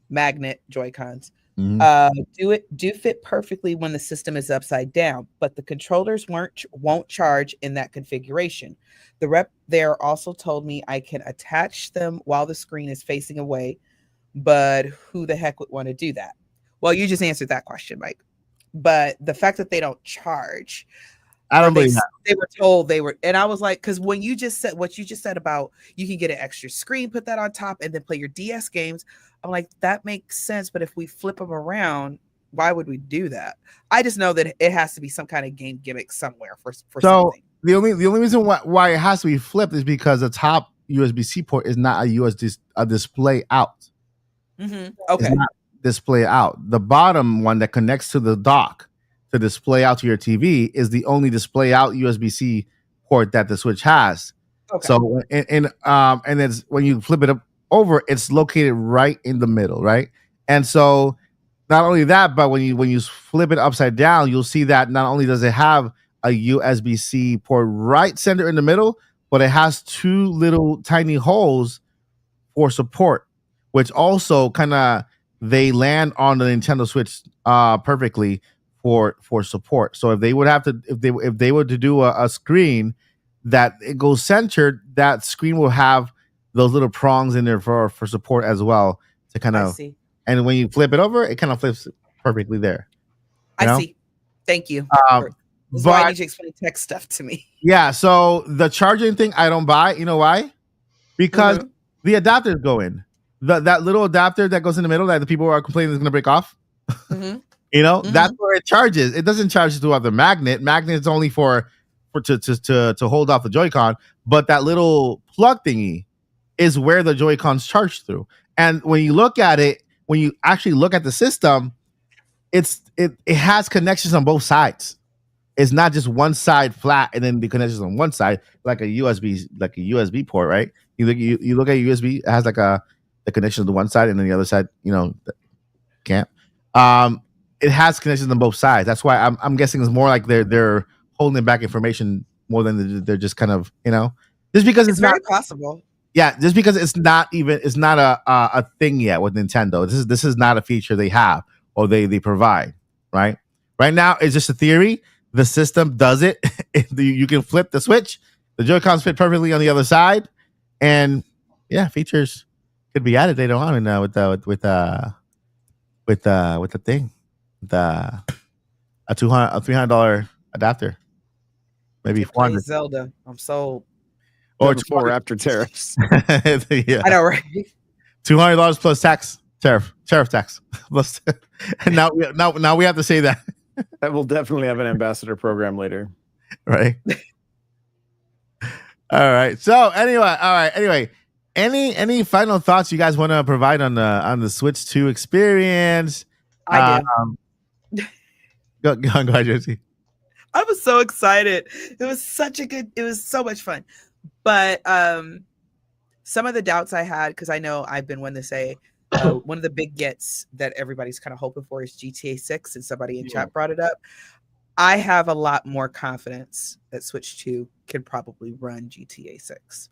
magnet Joy-Cons, do fit perfectly when the system is upside down, but the controllers won't charge in that configuration. The rep there also told me I can attach them while the screen is facing away, but who the heck would want to do that? Well, you just answered that question, Mike. But the fact that they don't charge, I don't believe that. They were told they were, and I was like, because when you just said what you just said about you can get an extra screen, put that on top, and then play your DS games, I'm like, that makes sense. But if we flip them around, why would we do that? I just know that it has to be some kind of game gimmick somewhere for something. The only reason why it has to be flipped is because the top USB-C port is not a display out. Mm-hmm. Okay. It's not display out. The bottom one that connects to the dock to display out to your TV is the only display out USB-C port that the Switch has. Okay. So and it's when you flip it up over, it's located right in the middle, right? And so not only that, but when you flip it upside down, you'll see that not only does it have a USB-C port right center in the middle, but it has two little tiny holes for support, which also kind of they land on the Nintendo Switch perfectly for support. So if they would have to, if they were to do a screen that it goes centered, that screen will have those little prongs in there for support as well to kind of. And when you flip it over, it kind of flips perfectly there. I see. Thank you. This is why I need you to explain tech stuff to me. Yeah. So the charging thing, I don't buy. You know why? Because the adapters go in. That little adapter that goes in the middle that the people are complaining is going to break off. Mm-hmm. That's where it charges. It doesn't charge throughout the magnet. Magnet is only for to hold off the Joy-Con, but that little plug thingy is where the Joy-Cons charge through. And when you look at it, when you actually look at the system, it has connections on both sides. It's not just one side flat and then the connections on one side like a USB port, right? You look at USB, it has like the connection to one side and then the other side, can't. It has connections on both sides. That's why I'm guessing it's more like they're holding back information more than they're just kind of just because It's very possible. yeah, just because it's not a thing yet with Nintendo. This is not a feature they have or they provide, right? Right now it's just a theory. The system does it. You can flip the switch. The Joy-Cons fit perfectly on the other side, and yeah, features could be added later on with the thing, a $300 adapter, maybe To play $400 Zelda. I'm sold. or before or after tariffs. yeah, I know, right? $200 plus tariff tax. Plus, and now we have to say that, That will definitely have an ambassador program later. right? All right. So anyway, any final thoughts you guys want to provide on the Switch 2 experience? I do. Go ahead, Josie. I was so excited. It was so much fun. But some of the doubts I had, because I know I've been one to say one of the big gets that everybody's kind of hoping for is GTA 6, and somebody in chat brought it up. I have a lot more confidence that Switch 2 can probably run GTA 6.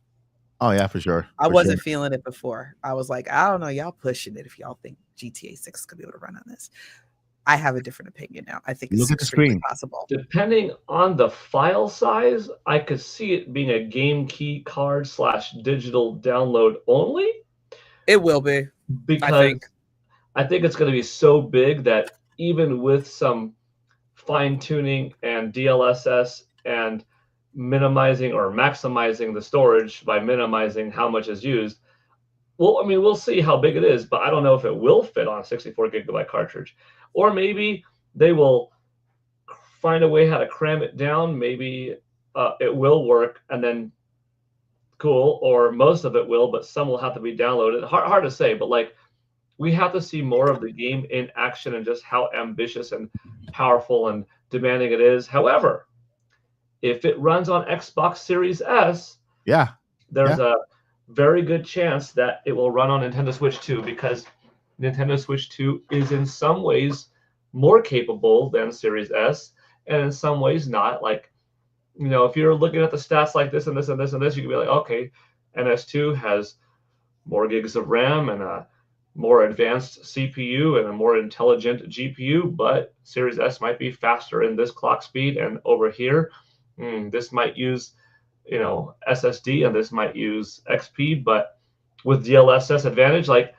Oh yeah, for sure. I wasn't feeling it before. I was like, I don't know, y'all pushing it if y'all think GTA 6 is gonna be able to run on this. I have a different opinion now. I think it's extremely possible. Depending on the file size, I could see it being a game key card / digital download only. It will be. Because I think it's going to be so big that even with some fine tuning and DLSS and minimizing or maximizing the storage by minimizing how much is used, well, I mean, we'll see how big it is, but I don't know if it will fit on a 64 gigabyte cartridge. Or maybe they will find a way how to cram it down. Maybe it will work and then cool, or most of it will, but some will have to be downloaded. Hard to say, but like we have to see more of the game in action and just how ambitious and powerful and demanding it is. However, if it runs on Xbox Series S, there's a very good chance that it will run on Nintendo Switch 2 because Nintendo Switch 2 is in some ways more capable than Series S and in some ways not. Like, if you're looking at the stats like this and this and this and this, you can be like, okay, NS2 has more gigs of RAM and a more advanced CPU and a more intelligent GPU, but Series S might be faster in this clock speed, and over here, this might use, SSD and this might use XP, but with DLSS advantage, like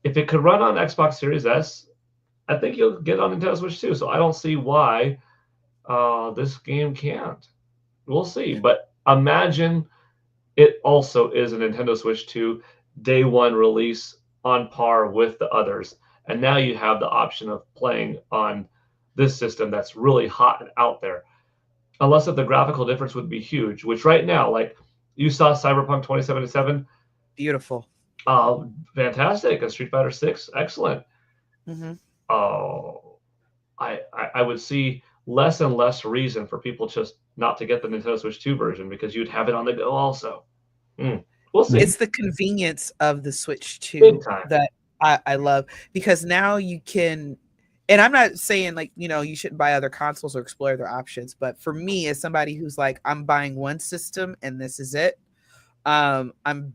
if it could run on Xbox Series S, I think you'll get on Nintendo Switch 2. So I don't see why this game can't. We'll see. But imagine it also is a Nintendo Switch 2 day one release on par with the others. And now you have the option of playing on this system that's really hot and out there. Unless if the graphical difference would be huge, which right now, like you saw Cyberpunk 2077. Beautiful. Fantastic. And Street Fighter 6, excellent. Mm-hmm. I would see less and less reason for people just not to get the Nintendo Switch 2 version because you'd have it on the go also. We'll see. It's the convenience of the Switch 2 that I love, because now you can, and I'm not saying like, you shouldn't buy other consoles or explore other options, but for me as somebody who's like, I'm buying one system and this is it, I'm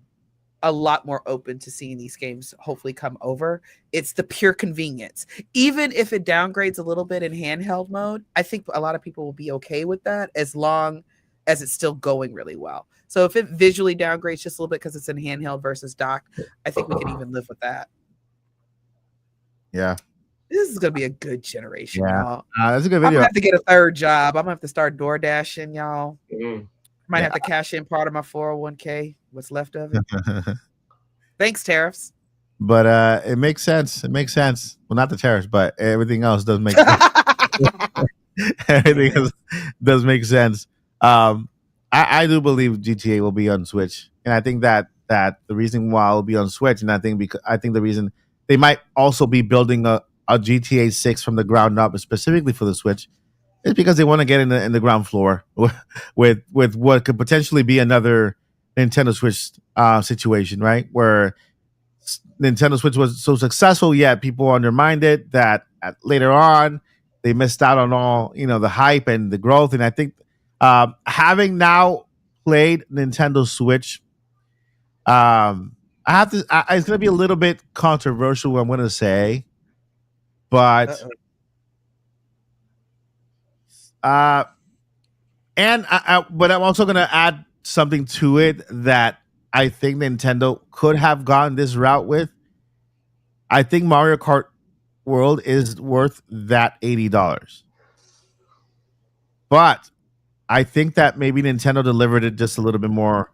a lot more open to seeing these games hopefully come over. It's the pure convenience. Even if it downgrades a little bit in handheld mode, I think a lot of people will be okay with that as long as it's still going really well. So if it visually downgrades just a little bit because it's in handheld versus dock, I think we can even live with that. Yeah. This is going to be a good generation, y'all. That's a good video. I'm going to have to get a third job. I'm going to have to start door dashing, y'all. Might have to cash in part of my 401k, what's left of it. Thanks, tariffs. But it makes sense. It makes sense. Well, not the tariffs, but everything else does make sense. Everything else does make sense. I do believe GTA will be on Switch, and I think that the reason why it'll be on Switch, and I think the reason they might also be building a GTA 6 from the ground up specifically for the Switch. It's because they want to get in the ground floor with what could potentially be another Nintendo Switch situation, right? Where Nintendo Switch was so successful, yet people undermined it. That later on they missed out on all the hype and the growth. And I think having now played Nintendo Switch, I have to. It's going to be a little bit controversial. What I'm going to say, but. But I'm also gonna add something to it that I think Nintendo could have gone this route with. I think Mario Kart World is worth that $80, but I think that maybe Nintendo delivered it just a little bit more.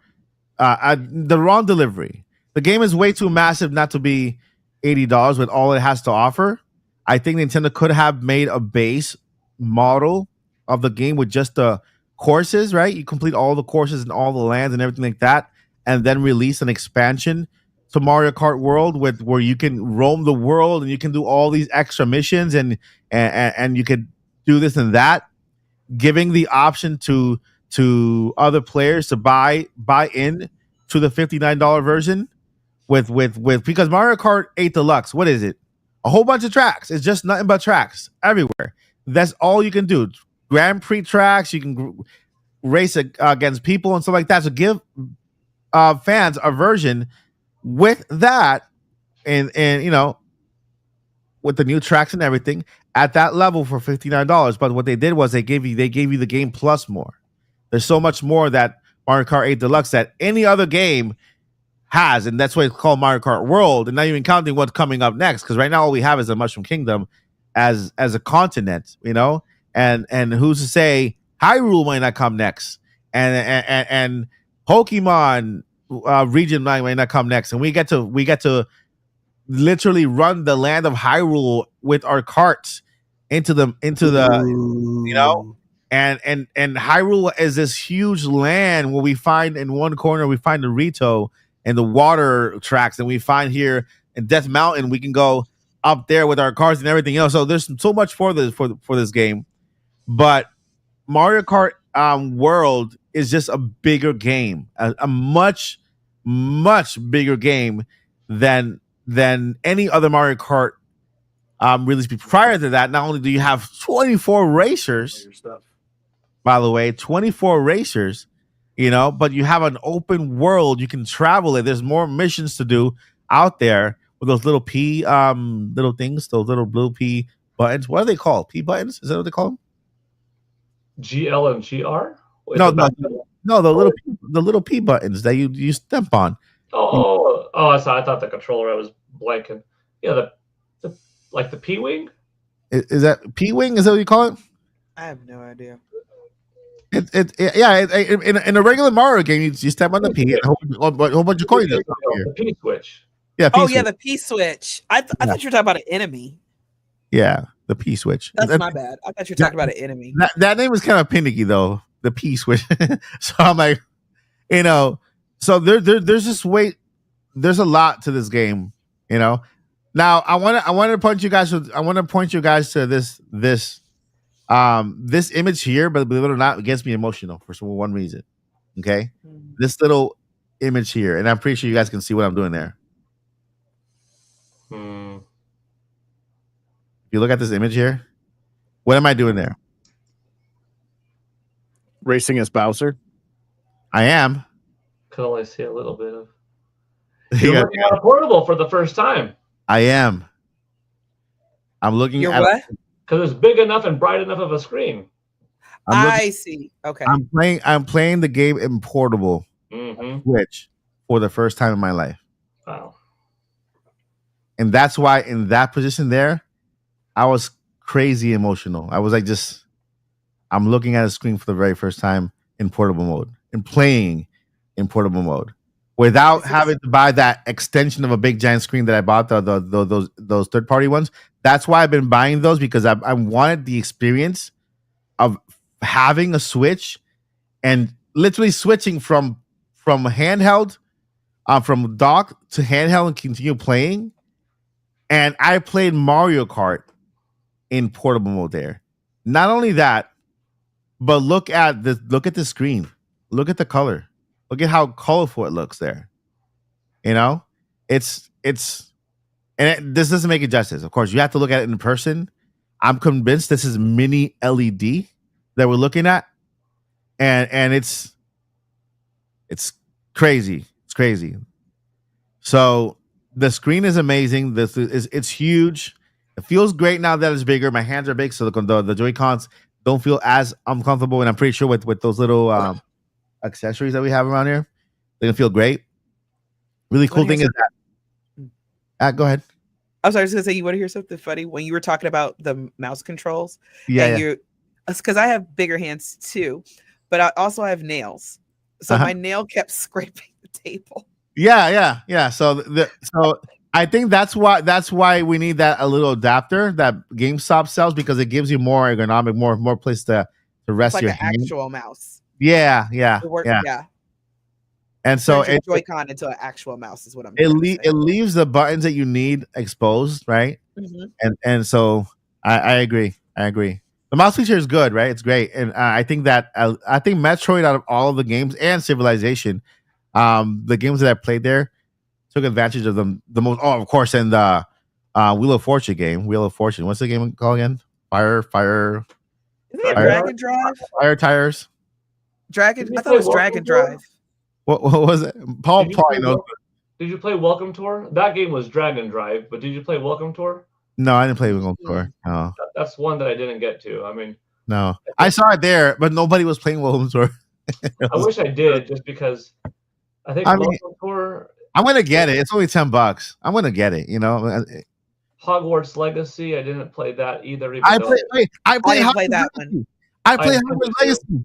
The wrong delivery. The game is way too massive not to be $80 with all it has to offer. I think Nintendo could have made a base model of the game with just the courses, right? You complete all the courses and all the lands and everything like that, and then release an expansion to Mario Kart World where you can roam the world and you can do all these extra missions and you could do this and that, giving the option to other players to buy in to the $59 version with because Mario Kart 8 Deluxe, what is it? A whole bunch of tracks. It's just nothing but tracks everywhere. That's all you can do. Grand Prix tracks. You can race against people and stuff like that. So give fans a version with that, and with the new tracks and everything at that level for $59. But what they did was they gave you the game plus more. There's so much more that Mario Kart 8 Deluxe that any other game has, and that's why it's called Mario Kart World. And not even counting what's coming up next, because right now all we have is the Mushroom Kingdom as a continent, and who's to say Hyrule might not come next, and Pokemon region might not come next, and we get to literally run the land of Hyrule with our carts into the and Hyrule is this huge land where we find in one corner we find the Rito and the water tracks, and we find here in Death Mountain we can go up there with our cars and everything else. So there's so much for this game. But Mario Kart World is just a bigger game, a much, much bigger game than any other Mario Kart release. Prior to that, not only do you have 24 racers, by the way, 24 racers, but you have an open world. You can travel it. There's more missions to do out there with those little P little things, those little blue P buttons. What are they called? P buttons? Is that what they call them? GL and GR? No, the little P buttons that you step on. Oh! I thought the controller. I was blanking. Yeah, the like the P wing. Is that P wing? Is that what you call it? I have no idea. In a regular Mario game, you step on the P and a whole bunch of coins. The P switch. Yeah. The P switch. I thought you were talking about an enemy. Yeah, the P switch. That's my bad. I thought you were talking about an enemy. That name is kind of finicky though. The P switch. So I'm like, so there's just there's a lot to this game. Now I want to point you guys to this image here, but believe it or not, it gets me emotional for one reason. Okay, this little image here, and I'm pretty sure you guys can see what I'm doing there. If you look at this image here, what am I doing there? Racing as Bowser. I am. Could only see a little bit of. You're looking at a portable for the first time. I am. I'm looking You're at what? Because it's big enough and bright enough of a screen. I see. Okay. I'm playing the game in portable Switch for the first time in my life. Wow. And that's why in that position there, I was crazy emotional. I was like, I'm looking at a screen for the very first time in portable mode and playing in portable mode without having to buy that extension of a big giant screen that I bought, those third-party ones. That's why I've been buying those, because I wanted the experience of having a Switch and literally switching from handheld, from dock to handheld and continue playing And I played Mario Kart in portable mode there. Not only that, but look at the screen. Look at the color. Look at how colorful it looks there. You know, it's this doesn't make it justice. Of course, you have to look at it in person. I'm convinced this is mini LED that we're looking at, and it's crazy. It's crazy. So the screen is amazing. It's huge. It feels great now that it's bigger. My hands are big, so the Joy-Cons don't feel as uncomfortable. And I'm pretty sure with those little accessories that we have around here, they're gonna feel great. Really cool thing is that. Go ahead. I was gonna say, you want to hear something funny? When you were talking about the mouse controls, because I have bigger hands too, but I also have nails, so my nail kept scraping the table. Yeah. So I think that's why we need a little adapter that GameStop sells, because it gives you more ergonomic, more place to rest like your an hand. actual mouse. Yeah. And so it Joy-Con into an actual mouse is what I'm. It leaves the buttons that you need exposed, right? Mm-hmm. And so I agree. The mouse feature is good, right? It's great, and I think Metroid, out of all of the games and Civilization, the games that I played there, took advantage of them the most. Oh, of course, and the Wheel of Fortune game. Wheel of Fortune. What's the game called again? Fire. Isn't it Dragon Drive? Fire Tires. Dragon. I thought it was Dragon Drive. What was it? Paul knows. Did you play Welcome Tour? That game was Dragon Drive, but did you play Welcome Tour? No, I didn't play Welcome Tour. No. That's one that I didn't get to. I mean, no, I saw it there, but nobody was playing Welcome Tour. I wish I did, just because I think Welcome Tour. I'm gonna get it. It's only $10. I'm gonna get it. You know. Hogwarts Legacy. I didn't play that either. I didn't play that one. I played Hogwarts Legacy.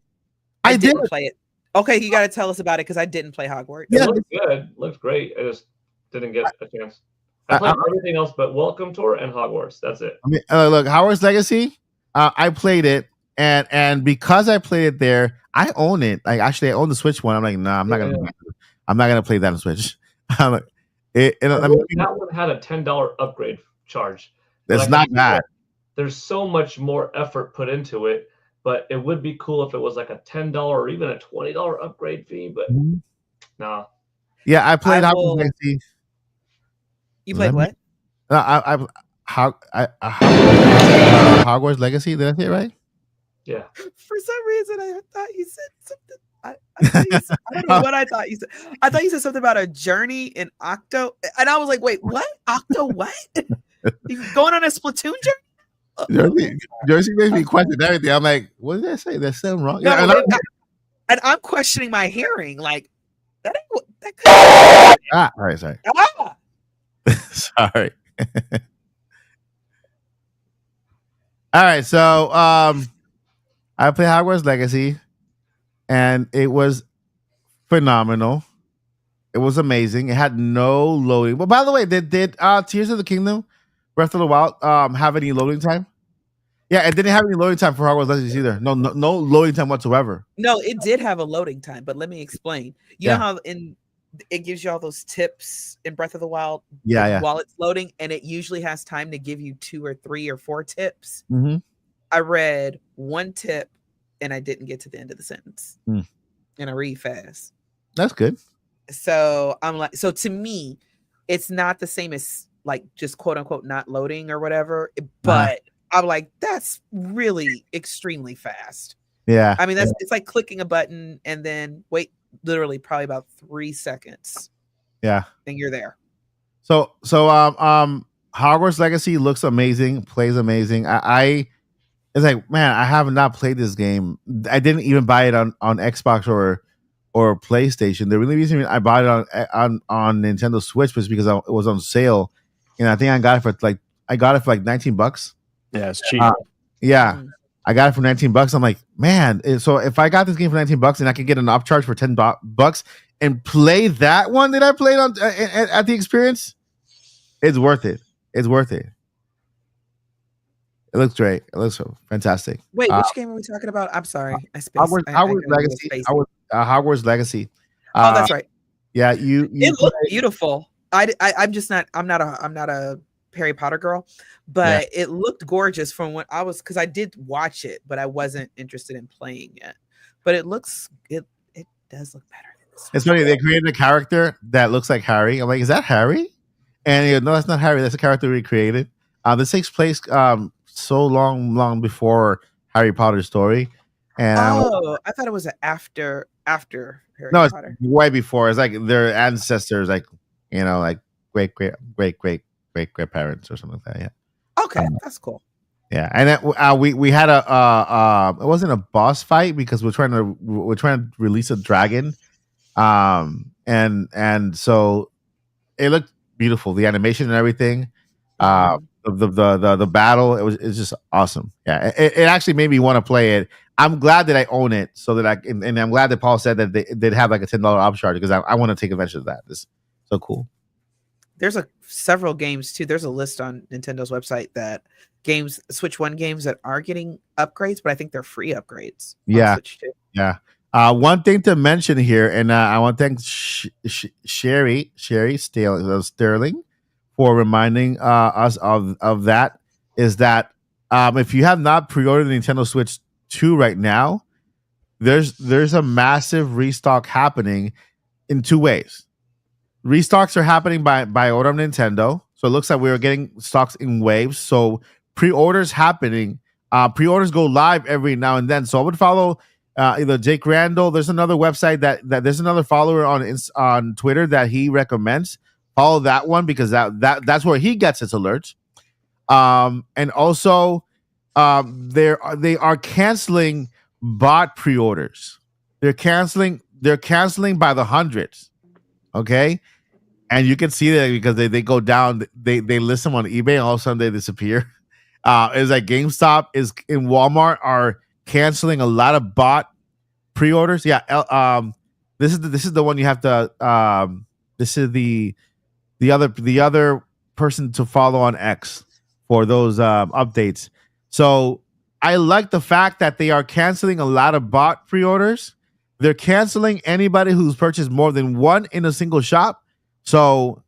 I didn't play it. Okay, you got to tell us about it, because I didn't play Hogwarts. It looks good. Looks great. I just didn't get a chance. I played everything else but Welcome Tour and Hogwarts. That's it. I mean, look, Hogwarts Legacy. I played it, and because I played it there, I own it. Like, actually, I own the Switch one. I'm like, nah, I'm not gonna play that on Switch. I'm like, that one had a $10 upgrade charge. That's not bad. There's so much more effort put into it. But it would be cool if it was like a $10 or even a $20 upgrade fee. But no. Yeah, I played Hogwarts Legacy. You played what? Hogwarts Legacy. Did I say it right? Yeah. For some reason, I thought you said something. I don't know what I thought you said. I thought you said something about a journey in Octo, and I was like, "Wait, what? Octo? What? You going on a Splatoon journey?" Jersey makes me question everything. I'm like, what did I say? There's something wrong. No, and I'm questioning my hearing. Like, that ain't all right, sorry. Sorry. All right, so I played Hogwarts Legacy, and it was phenomenal. It was amazing. It had no loading. But by the way, did Tears of the Kingdom, Breath of the Wild, have any loading time? Yeah, it didn't have any loading time for Hogwarts Legacy either. No loading time whatsoever. No, it did have a loading time, but let me explain. You know how it gives you all those tips in Breath of the Wild while it's loading, and it usually has time to give you 2 or 3 or 4 tips. Mm-hmm. I read 1 tip and I didn't get to the end of the sentence. And I read fast. That's good. So I'm like, so to me, it's not the same as like just quote unquote not loading or whatever, but I'm like, that's really extremely fast. Yeah. I mean, it's like clicking a button and then wait literally probably about 3 seconds. Yeah. And you're there. So Hogwarts Legacy looks amazing, plays amazing. I it's like, man, I have not played this game. I didn't even buy it on Xbox or PlayStation. The really reason I bought it on Nintendo Switch was because it was on sale, and I think I got it for like $19. Yeah, it's cheap. I got it for $19. I'm like, man, so if I got this game for $19 and I could get an upcharge for $10 and play that one that I played on at the experience, it's worth it. It's worth it. It looks great. It looks fantastic. Wait, which game are we talking about? I'm sorry. Hogwarts Legacy. Hogwarts Legacy. That's right. Yeah, you it looked beautiful. I'm just not. I'm not a Harry Potter girl, but it looked gorgeous from when I was, because I did watch it, but I wasn't interested in playing it. But it does look better than this. It's funny, they created a character that looks like Harry. I'm like, is that Harry? And he goes, no, that's not Harry. That's a character we created. This takes place so long before Harry Potter's story. And I thought it was after Harry Potter. It's way before. It's like their ancestors, like like great parents or something like that. Yeah. Okay, that's cool. Yeah, and then, we had it wasn't a boss fight because we're trying to release a dragon, and so it looked beautiful, the animation and everything, the battle, it's just awesome. Yeah, it actually made me want to play it. I'm glad that I own it, so that and I'm glad that Paul said that they'd have like a $10 upcharge because I want to take advantage of that. It's so cool. There's several games too. There's a list on Nintendo's website that Switch 1 games that are getting upgrades, but I think they're free upgrades. Yeah. Switch 2. Yeah. One thing to mention here, and I want to thank Sherry Sterling for reminding us of that, is that if you have not pre-ordered the Nintendo Switch 2 right now, there's a massive restock happening in two ways. Restocks are happening by order of Nintendo, so it looks like we are getting stocks in waves. So pre-orders happening. Pre-orders go live every now and then. So I would follow either Jake Randall. There's another website that there's another follower on Twitter that he recommends. Follow that one because that's where he gets his alerts. And also, they are canceling bot pre-orders. They're canceling by the hundreds. Okay. And you can see that because they go down, they list them on eBay and all of a sudden they disappear. It's like GameStop in Walmart are canceling a lot of bot pre-orders. Yeah. This is the one you have to this is the other person to follow on X for those updates. So I like the fact that they are canceling a lot of bot pre-orders. They're canceling anybody who's purchased more than one in a single shop. So,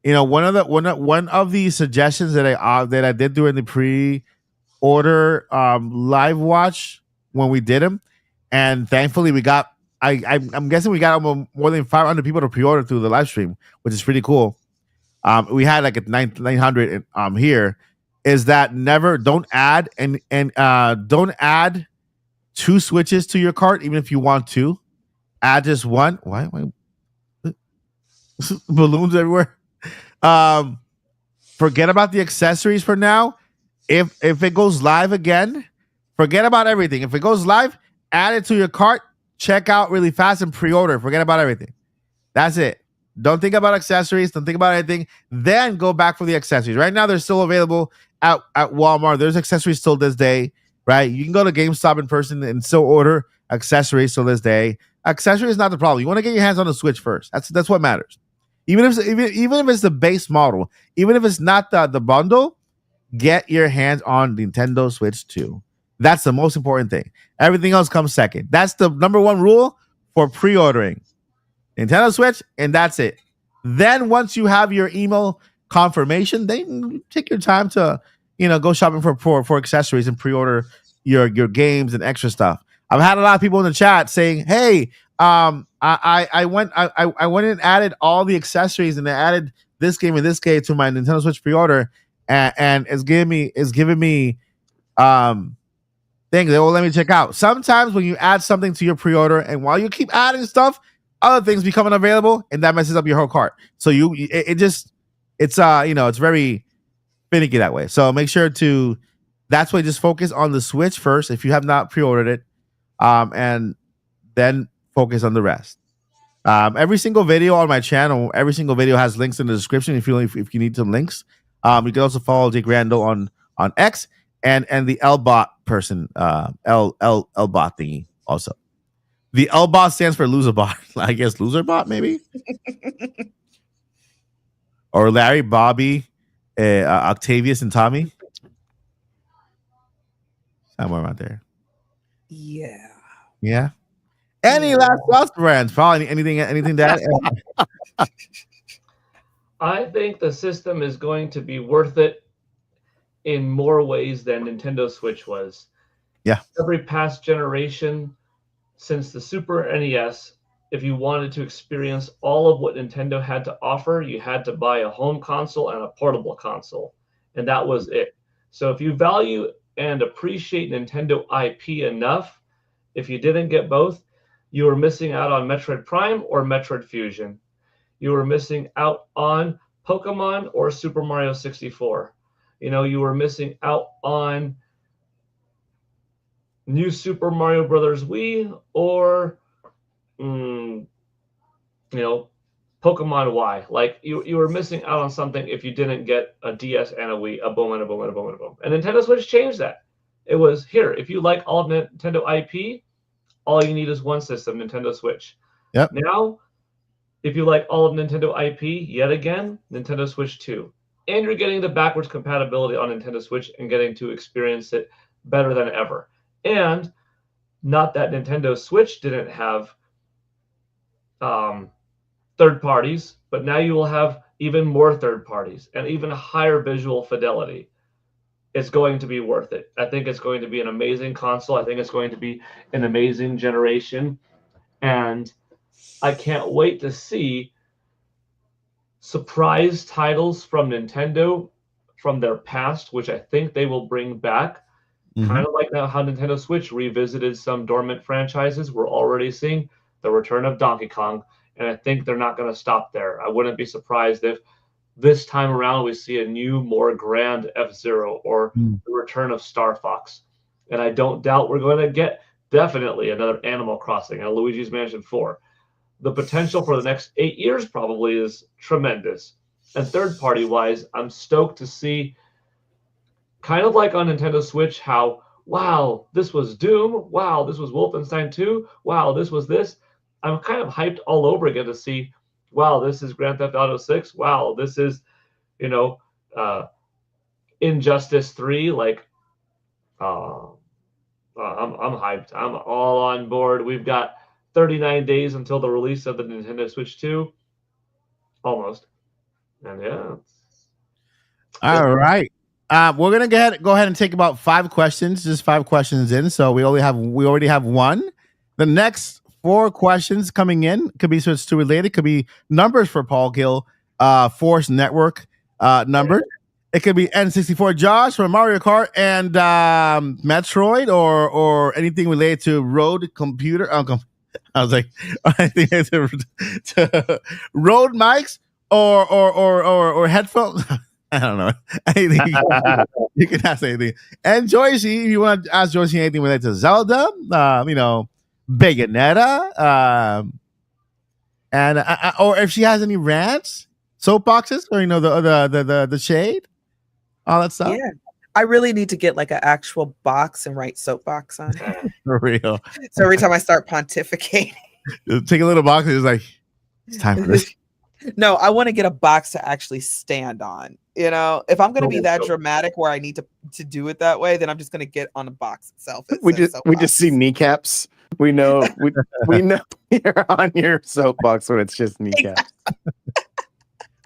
one of the suggestions that I did during the pre-order live watch when we did them, and thankfully we got I'm guessing we got almost more than 500 people to pre-order through the live stream, which is pretty cool. We had like a 900 here. Is that don't add don't add two Switches to your cart, even if you want to. Add just one. Why balloons everywhere? Forget about the accessories for now. If it goes live again, forget about everything. If it goes live, add it to your cart, check out really fast and pre-order. Forget about everything. That's it. Don't think about accessories. Don't think about anything. Then go back for the accessories. Right now, they're still available at Walmart. There's accessories still this day, right? You can go to GameStop in person and still order accessories till this day. Accessory is not the problem. You want to get your hands on the Switch first. That's what matters. Even if it's the base model, even if it's not the bundle, get your hands on Nintendo Switch 2. That's the most important thing. Everything else comes second. That's the number one rule for pre-ordering Nintendo Switch, and that's it. Then once you have your email confirmation, then take your time to go shopping for accessories and pre-order your games and extra stuff. I've had a lot of people in the chat saying, "Hey, I went and added all the accessories and I added this game and this game to my Nintendo Switch pre-order, and it's giving me things they will let me check out." Sometimes when you add something to your pre-order and while you keep adding stuff, other things become unavailable and that messes up your whole cart. So it's very finicky that way. So make sure that's why just focus on the Switch first if you have not pre-ordered it, and then focus on the rest. Every single video on my channel, every single video has links in the description if you need some links. You can also follow Jake Randall on X and the LBot person, LBot thingy also. The LBot stands for Loserbot. I guess Loserbot maybe. Or Larry, Bobby, Octavius, and Tommy. Somewhere around there. Yeah. Yeah. Any last thoughts, friends? Probably anything to add? I think the system is going to be worth it in more ways than Nintendo Switch was. Yeah. Every past generation since the Super NES, if you wanted to experience all of what Nintendo had to offer, you had to buy a home console and a portable console, and that was it. So if you value and appreciate Nintendo IP enough, if you didn't get both, you were missing out on Metroid Prime or Metroid Fusion. You were missing out on Pokemon or Super Mario 64. You were missing out on New Super Mario Brothers Wii or mm, Pokemon Y. Like you were missing out on something if you didn't get a DS and a Wii, a boom and a boom and a boom and a boom. And Nintendo Switch changed that. It was here. If you like all of Nintendo IP, all you need is one system, Nintendo Switch. Yep. Now, if you like all of Nintendo IP, yet again, Nintendo Switch 2. And you're getting the backwards compatibility on Nintendo Switch and getting to experience it better than ever. And not that Nintendo Switch didn't have third parties, but now you will have even more third parties and even higher visual fidelity. It's going to be worth it. I think it's going to be an amazing console. I think it's going to be an amazing generation. And I can't wait to see surprise titles from Nintendo from their past, which I think they will bring back. Kind of like now how Nintendo Switch revisited some dormant franchises. We're already seeing the return of Donkey Kong, and I think they're not going to stop there. I wouldn't be surprised if this time around we see a new, more grand F-Zero or the return of Star Fox. And I don't doubt we're going to get definitely another Animal Crossing and Luigi's Mansion 4. The potential for the next 8 years probably is tremendous. And third-party wise, I'm stoked to see, kind of like on Nintendo Switch, how, wow, this was Doom. Wow, this was Wolfenstein 2. Wow, this was this. I'm kind of hyped all over again to see, wow, this is Grand Theft Auto 6. Wow, this is, Injustice 3. Like, I'm hyped. I'm all on board. We've got 39 days until the release of the Nintendo Switch 2. Almost. And yeah. All right. We're gonna go ahead and take about 5 questions, just 5 questions in. So we already have one. The next 4 questions coming in could be switched to related, could be numbers for Paul Gill, Force Network numbers. It could be N64 Josh from Mario Kart and Metroid or anything related to road computer. I was like, anything to road mics or headphones. I don't know. Anything you can ask anything. And Joyce, if you want to ask Joyce anything related to Zelda, Bayonetta, and or if she has any rants, soapboxes, or the shade, all that stuff. Yeah, I really need to get like an actual box and write soapbox on it. For real. So every time I start pontificating, take a little box and it's like, it's time for this. No, I want to get a box to actually stand on. If I'm going to be that dramatic where I need to do it that way, then I'm just going to get on the box itself. We just see kneecaps. We know we know you're on your soapbox when it's just kneecaps.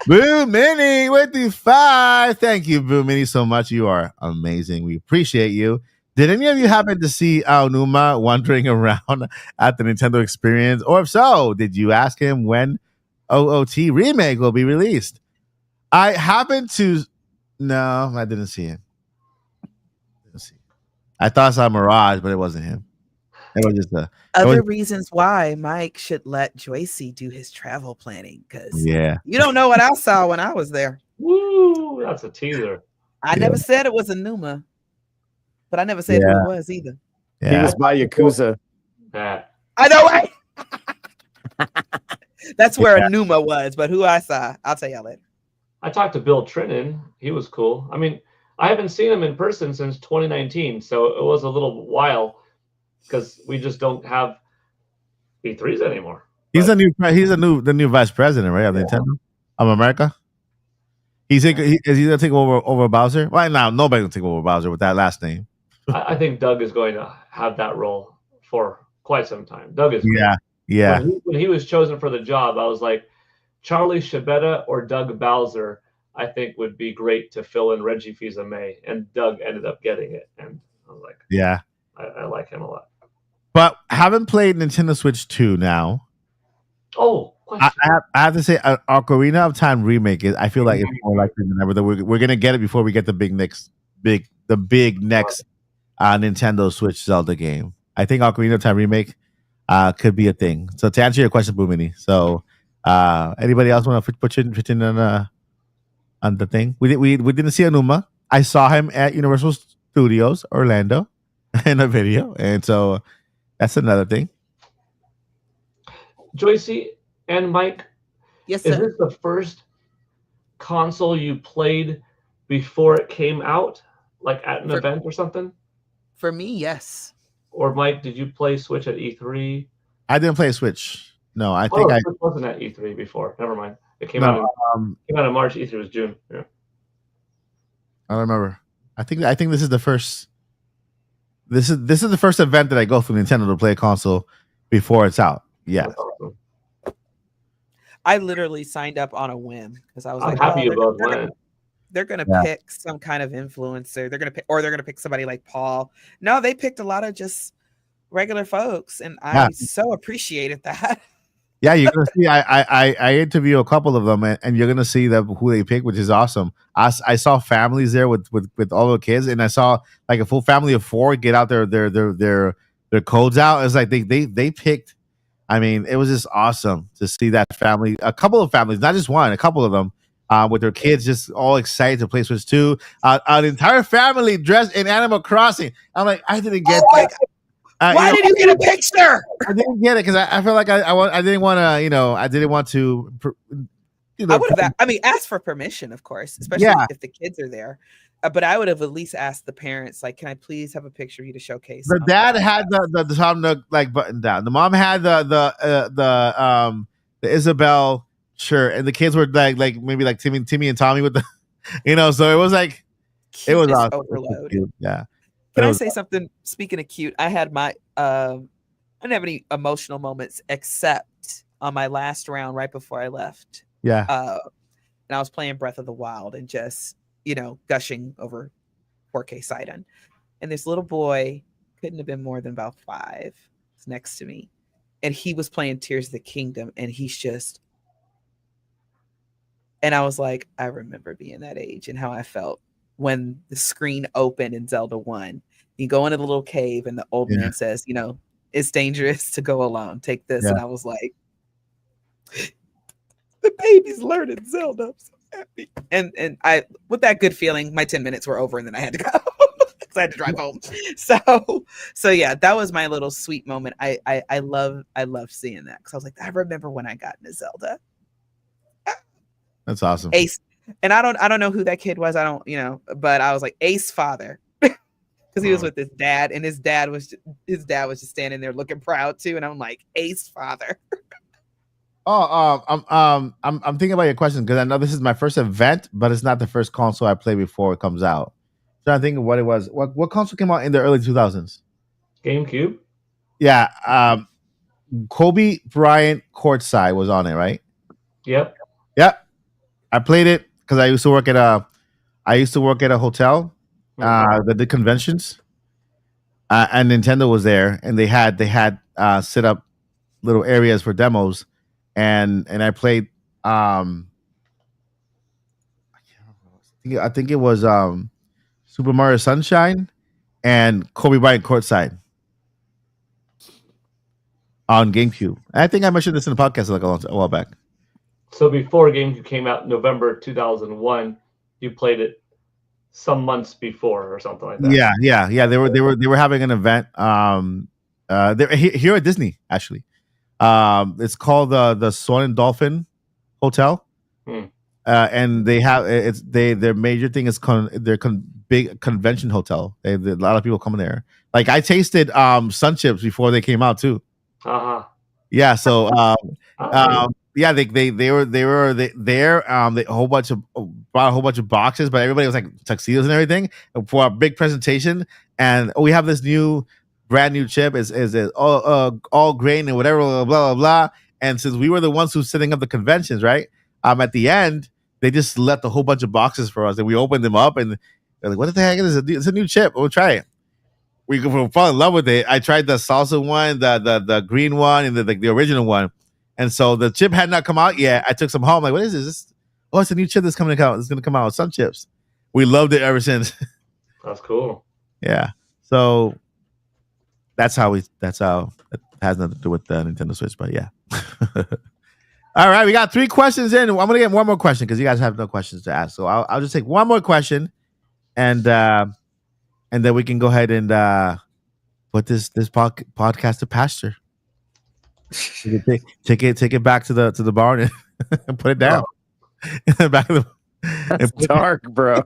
Boo Mini with the 5. Thank you, Boo Mini, so much. You are amazing. We appreciate you. Did any of you happen to see Aonuma wandering around at the Nintendo Experience? Or if so, did you ask him when OOT remake will be released? I happened to. No, I didn't see him. I thought I saw Mirage, but it wasn't him. It was just other reasons why Mike should let Joycey do his travel planning, because you don't know what I saw when I was there. Woo, that's a teaser. I never said it was a Numa, but I never said who it was either. He was by Yakuza. I know, right? That's where a Numa was, but who I saw, I'll tell y'all later. I talked to Bill Trinan. He was cool. I mean, I haven't seen him in person since 2019, so it was a little while because we just don't have E3s anymore. He's the new vice president, right? Of Nintendo of America. Is he gonna take over Bowser? Right now, nobody's gonna take over Bowser with that last name. I think Doug is going to have that role for quite some time. Doug is yeah. When he was chosen for the job, I was like, Charlie Shabetta or Doug Bowser, I think would be great to fill in Reggie Fils-Aimé, and Doug ended up getting it, and I was like, Yeah. I like him a lot. But haven't played Nintendo Switch 2 now. Oh, question. I have to say, Ocarina of Time remake is. I feel like it's more likely than ever that we're gonna get it before we get the big next Nintendo Switch Zelda game. I think Ocarina of Time remake could be a thing. So to answer your question, Boomini. So anybody else want to put in on the thing? We didn't see Anuma. I saw him at Universal Studios Orlando in a video, and so that's another thing. Joycey and Mike, Yes, is sir. this the first console you played before it came out, like at an event or something? For me, yes. Or Mike, did you play Switch at E3? I didn't play Switch. No, I think Switch wasn't at E3 before. Never mind. It came out in March. E3 was June. Yeah. I don't remember. I think this is the first. This is the first event that I go through Nintendo to play a console before it's out. Yeah. That's awesome. I literally signed up on a whim because I was I'm like, happy you both went. they're gonna pick some kind of influencer. They're gonna pick somebody like Paul. No, they picked a lot of just regular folks, and I so appreciated that. Yeah, you're gonna see. I interview a couple of them, and you're gonna see who they pick, which is awesome. I saw families there with all the kids, and I saw like a full family of 4 get out their codes out. It's like they picked. I mean, it was just awesome to see that family, a couple of families, not just one, a couple of them, with their kids just all excited to play Switch 2. An entire family dressed in Animal Crossing. I'm like, I didn't get that. Why did you get a picture? I didn't get it because I feel like I didn't want to, I didn't want to. I would have. I mean, ask for permission, of course, especially if the kids are there. But I would have at least asked the parents, like, "Can I please have a picture of you to showcase?" The dad had the Tom Nook like button down. The mom had the Isabel shirt, and the kids were like maybe like Timmy and Tommy with the, So it was like it was awesome. Overload. Yeah. Can I say something? Speaking of cute, I had my I didn't have any emotional moments except on my last round right before I left. Yeah. And I was playing Breath of the Wild and just, gushing over 4K Sidon. And this little boy couldn't have been more than about 5 was next to me. And he was playing Tears of the Kingdom. And he's just, and I was like, I remember being that age and how I felt when the screen opened in Zelda 1. You go into the little cave and the old man says, it's dangerous to go alone. Take this. And I was like, the baby's learning Zelda. I'm so happy. And I, with that good feeling, my 10 minutes were over and then I had to go because I had to drive home. So yeah, that was my little sweet moment. I love seeing that because I was like, I remember when I got into Zelda. That's awesome. Ace. And I don't know who that kid was. I don't, but I was like, Ace father. Because he was with his dad, and his dad was just standing there looking proud too. And I'm like, Ace father. I'm thinking about your question because I know this is my first event, but it's not the first console I play before it comes out. So I think of what it was. What console came out in the early 2000s? GameCube. Yeah. Kobe Bryant Courtside was on it, right? Yep. Yep. I played it because I used to work at a hotel that did conventions, and Nintendo was there, and they had set up little areas for demos, and I played. I think it was Super Mario Sunshine and Kobe Bryant Courtside on GameCube. I think I mentioned this in the podcast like a while back. So before GameCube came out, November 2001, you played it some months before or something like that. Yeah. They were having an event. They're here at Disney actually. It's called the Swan and Dolphin Hotel, and they have their major thing is their big convention hotel. A lot of people coming there. Like I tasted sun chips before they came out too. Yeah. So yeah, they were there. They brought a whole bunch of boxes, but everybody was like tuxedos and everything for a big presentation. And we have this brand new chip is all grain and whatever, blah blah blah. And since we were the ones who setting up the conventions, right? At the end, they just left a whole bunch of boxes for us, and we opened them up, and they're like, "What the heck is this? It's a new chip. We'll try it." We fall in love with it. I tried the salsa one, the green one, and the original one. And so the chip had not come out yet. I took some home. Like, what is this? Oh, it's a new chip that's coming out. It's going to come out. Some chips. We loved it ever since. That's cool. Yeah. So that's how it has nothing to do with the Nintendo Switch, but yeah. All right, we got 3 questions in. I'm gonna get one more question because you guys have no questions to ask. So I'll just take one more question, and then we can go ahead and put this podcast to pasture. Take it back to the barn and put it down. Back of the, That's dark, bro.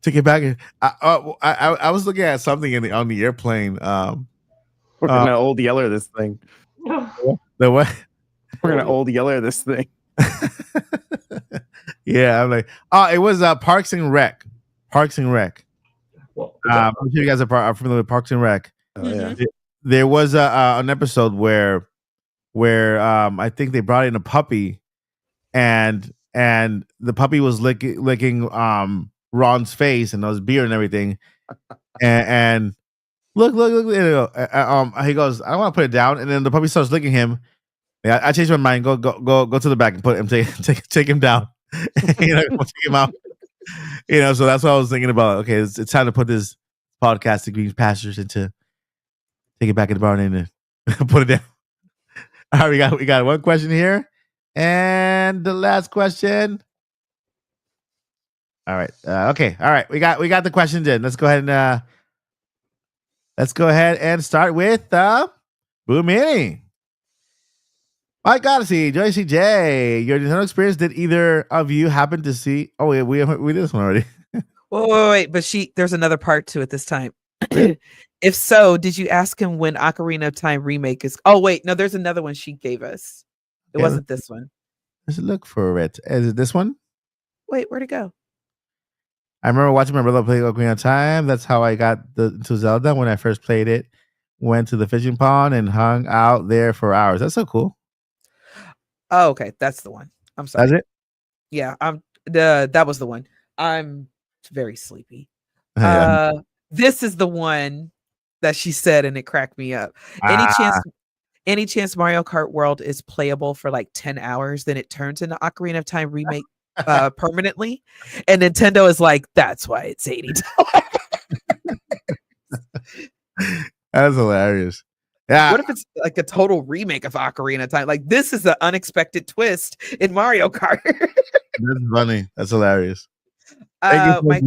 Take it back. I was looking at something on the airplane. We're gonna old yeller this thing. The what? We're gonna old yeller this thing. Yeah, I'm like, it was Parks and Rec. Parks and Rec. Well, I'm sure you guys are familiar with Parks and Rec. Oh yeah. There was an episode where I think they brought in a puppy, and the puppy was licking Ron's face and his beard and everything, and look, he goes, I don't want to put it down, and then the puppy starts licking him. Yeah, I changed my mind. Go to the back and put him take him down. Take him out. So that's what I was thinking about. Okay, it's time to put this podcast to green pastures into take it back in the barn and put it down. All right, we got one question here, and the last question. All right. Okay. All right. We got the questions in. Let's go ahead and start with Boo Mini. Mike Odyssey, Joy CJ, your Nintendo experience. Did either of you happen to see? Oh, wait, we did this one already. Wait. But there's another part to it this time. If so, did you ask him when Ocarina of Time remake is? Oh, wait. No, there's another one she gave us. It wasn't this one. Let's look for it. Is it this one? Wait, where'd it go? I remember watching my brother play Ocarina of Time. That's how I got to Zelda when I first played it. Went to the fishing pond and hung out there for hours. That's so cool. Oh, okay. That's the one. I'm sorry. That's it? Yeah, that was the one. I'm very sleepy. Yeah. This is the one that she said, and it cracked me up. Any chance Mario Kart World is playable for like 10 hours, then it turns into Ocarina of Time remake permanently, and Nintendo is like, that's why it's $80. That's hilarious. Yeah. What if it's like a total remake of Ocarina of Time? Like, this is the unexpected twist in Mario Kart. That's funny. That's hilarious. You want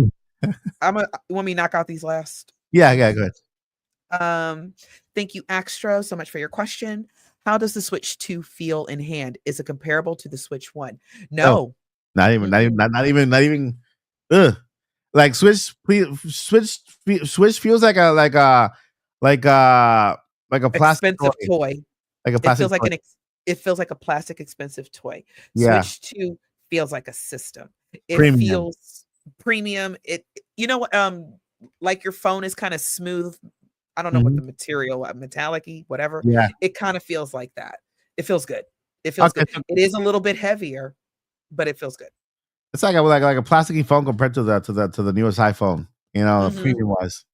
me to knock out these last? Yeah, go ahead. Thank you, Axtro, so much for your question. How does the Switch 2 feel in hand? Is it comparable to the Switch 1? No. Not even. Ugh. Like Switch feels like a plastic expensive toy. Like a plastic. It feels like a plastic expensive toy. Yeah. Switch 2 feels like a system. It Premium. feels premium. Like your phone is kind of smooth. I don't know what the material, metallic-y, whatever. Yeah. It kind of feels like that. It feels good. It feels good. It is a little bit heavier, but it feels good. It's like a plasticky phone compared to the newest iPhone, premium wise.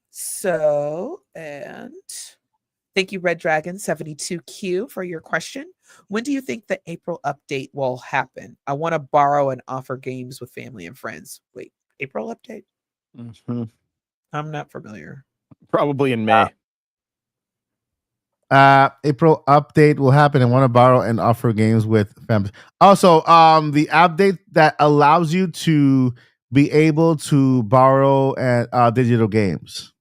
So, and thank you, Red Dragon 72Q, for your question. When do you think the April update will happen? I want to borrow and offer games with family and friends. Wait, April update? Mm-hmm. I'm not familiar. Probably in May. April update will happen and want to borrow and offer games with families. Also, the update that allows you to be able to borrow and digital games.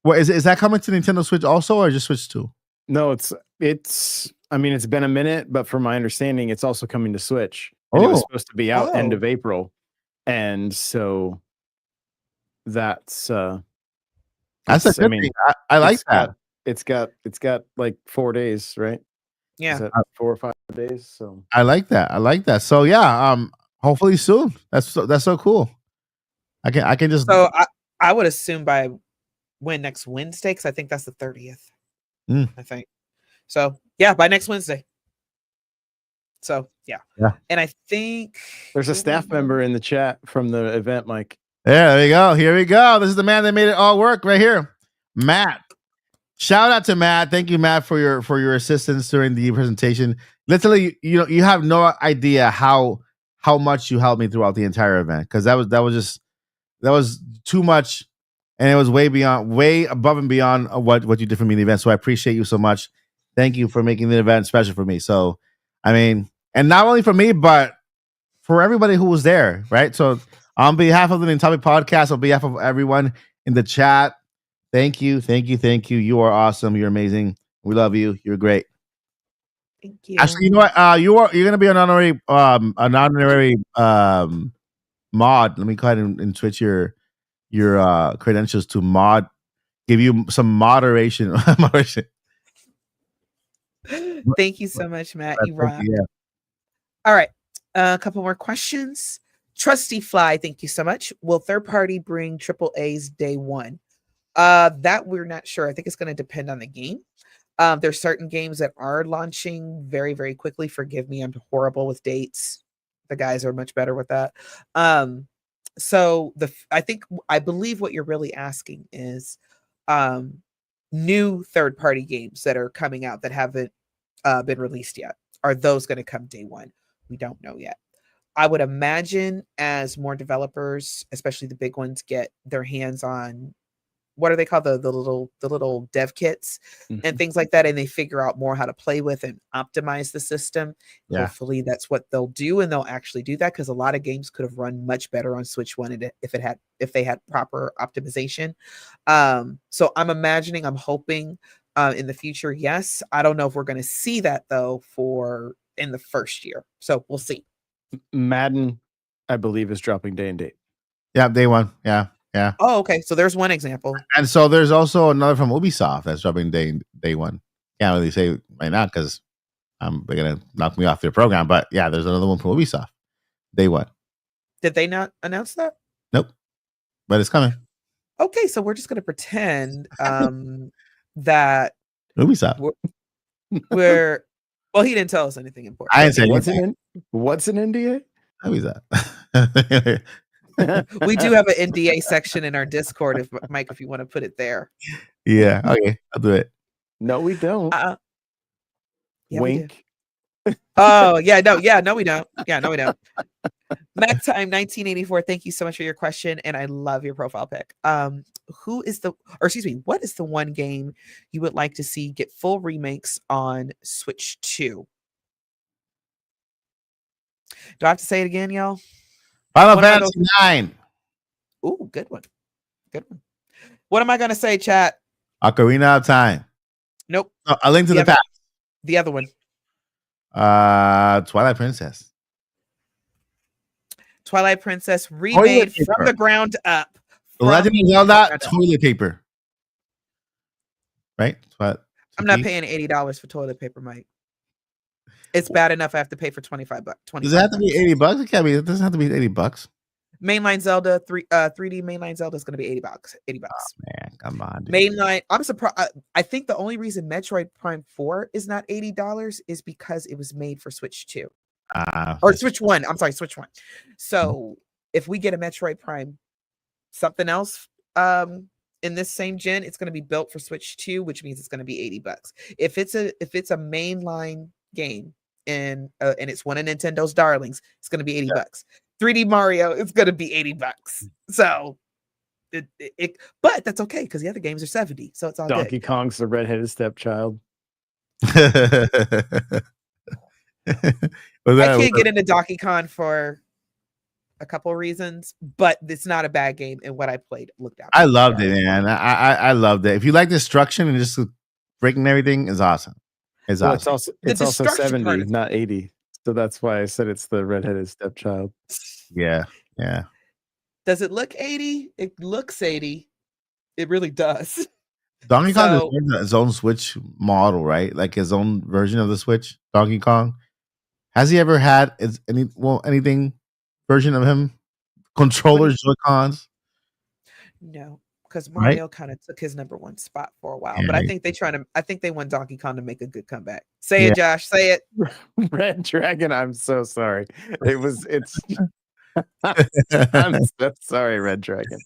Well, is that coming to Nintendo Switch also, or just Switch 2? No, it's. I mean, it's been a minute, but from my understanding, it's also coming to Switch. And it was supposed to be out end of April, and so that's a good thing. I like that. It's got like 4 days, right? Yeah, 4 or 5 days. So I like that. So yeah, hopefully soon. That's so cool. I can just. So I would assume by when next Wednesday, because I think that's the 30th. I think. So yeah, by next Wednesday. So yeah. And I think There's a staff member in the chat from the event, Mike. Yeah, there you go. Here we go. This is the man that made it all work right here, Matt. Shout out to Matt. Thank you, Matt, for your assistance during the presentation. Literally, you have no idea how much you helped me throughout the entire event, because that was too much, and it was way above and beyond what you did for me in the event. So I appreciate you so much. Thank you for making the event special for me. So, I mean, and not only for me, but for everybody who was there, right? So on behalf of the Topic Podcast, on behalf of everyone in the chat, thank you. You are awesome. You're amazing. We love you. You're great. Thank you. Actually, you know what? You're gonna be an honorary mod. Let me go ahead and switch your credentials to mod. Give you some moderation. Thank you so much, Matt. You rock. Yeah. All right. A couple more questions. Trusty Fly, thank you so much. Will third party bring triple A's day one? That we're not sure. I think it's going to depend on the game. There's certain games that are launching very, very quickly. Forgive me, I'm horrible with dates. The guys are much better with that. So I believe what you're really asking is new third party games that are coming out that haven't been released yet. Are those going to come day one? We don't know yet. I would imagine as more developers, especially the big ones, get their hands on what are they called, the little dev kits and things like that, and they figure out more how to play with and optimize the system. Yeah. Hopefully that's what they'll do, and they'll actually do that, because a lot of games could have run much better on Switch 1 if they had proper optimization. So I'm hoping in the future, yes. I don't know if we're going to see that though in the first year, so we'll see. Madden, I believe, is dropping day and date. Yeah, day one. Yeah. Oh, okay. So there's one example. And so there's also another from Ubisoft that's dropping day one. Can't really say right now because they're gonna knock me off their program. But yeah, there's another one from Ubisoft. Day one. Did they not announce that? Nope. But it's coming. Okay, so we're just gonna pretend that Ubisoft. We're well, he didn't tell us anything important. I didn't say anything. What's an NDA? Ubisoft. We do have an NDA section in our Discord, if you want to put it there. Yeah, okay, I'll do it. No, we don't. Yeah, Wink. Oh, yeah, no, we don't. Yeah, no, we don't. Mac Time 1984, thank you so much for your question, and I love your profile pic. What is the one game you would like to see get full remakes on Switch 2? Do I have to say it again, y'all? Final Fantasy 9. Ooh, good one. What am I going to say, chat? Ocarina of Time. Nope. Oh, A Link to the Past. The other one. Twilight Princess. Twilight Princess remade from the ground up. Legend of Zelda toilet paper. Right? I'm not paying $80 for toilet paper, Mike. It's bad enough I have to pay for $25. Does it have to be $80? It doesn't have to be $80. Mainline Zelda 3D mainline Zelda is going to be $80. $80. Oh, man, come on. Dude. Mainline. I'm surprised. I think the only reason Metroid Prime 4 is not $80 is because it was made for Switch 2. Or Switch 1. I'm sorry, Switch 1. So if we get a Metroid Prime something else in this same gen, it's going to be built for Switch 2, which means it's going to be $80. If it's a mainline game and it's one of Nintendo's darlings, it's going to be $80. 3D Mario, it's going to be $80. So but that's okay because the other games are 70, so it's all Donkey good. Kong's the redheaded stepchild. I can't get into Donkey Kong for a couple of reasons, but it's not a bad game, and what I played looked out. I loved it, man. I loved it. If you like destruction and just breaking everything, is awesome. It's awesome. It's also 70, not 80. So that's why I said it's the redheaded stepchild. Yeah. Does it look 80? It looks 80. It really does. Donkey Kong deserves his own Switch model, right? Like his own version of the Switch. Donkey Kong. Has he ever had anything version of him? Controllers, Joy-Cons? No. because Mario kind of took his number one spot for a while. But I think they want Donkey Kong to make a good comeback. Say it, Josh. Say it. Red Dragon. I'm so sorry. It's. I'm so sorry, Red Dragon.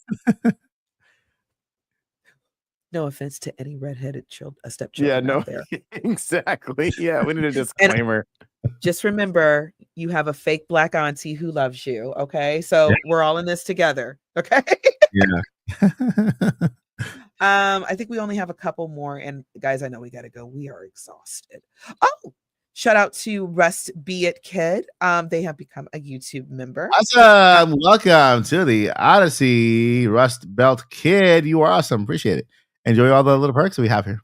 No offense to any redheaded stepchildren. Yeah, no, out there. exactly. Yeah, we need a disclaimer. Just remember, you have a fake black auntie who loves you. Okay, so we're all in this together. Okay. Yeah. I think we only have a couple more, and guys, I know we gotta go. We are exhausted. Oh, shout out to Rust Be It Kid. They have become a YouTube member. Awesome. Welcome to the Odyssey Rust Belt Kid. You are awesome. Appreciate it. Enjoy all the little perks that we have here.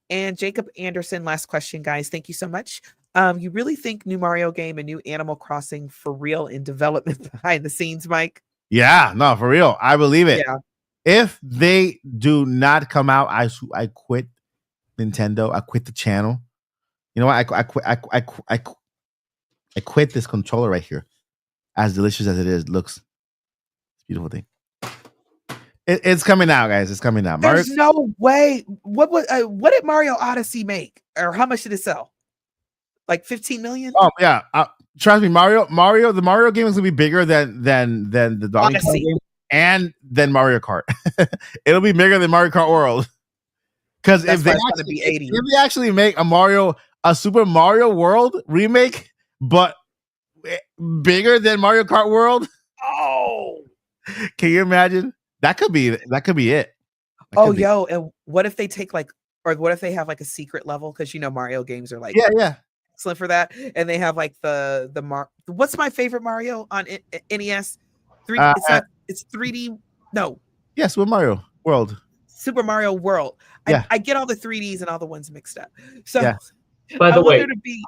And Jacob Anderson, last question, guys. Thank you so much. You really think new Mario game and new Animal Crossing for real in development behind the scenes, Mike? Yeah, no, for real. I believe it. Yeah. If they do not come out, I quit Nintendo. I quit the channel. You know what? I quit this controller right here. As delicious as it is, looks it's a beautiful thing. It's coming out, guys. It's coming out. There's no way. What did Mario Odyssey make, or how much did it sell? Like 15 million? Oh yeah. Trust me, Mario. The Mario game is gonna be bigger than the Donkey Kong game and then Mario Kart. It'll be bigger than Mario Kart World. Because if they actually make a Super Mario World remake, but bigger than Mario Kart World, can you imagine? That could be it. And what if they take what if they have like a secret level? Because Mario games are like excellent for that, and they have like what's my favorite Mario on NES? It's 3D. No. Yes, with Mario World. Super Mario World. Yeah. I get all the 3Ds and all the ones mixed up. So yeah. By the way,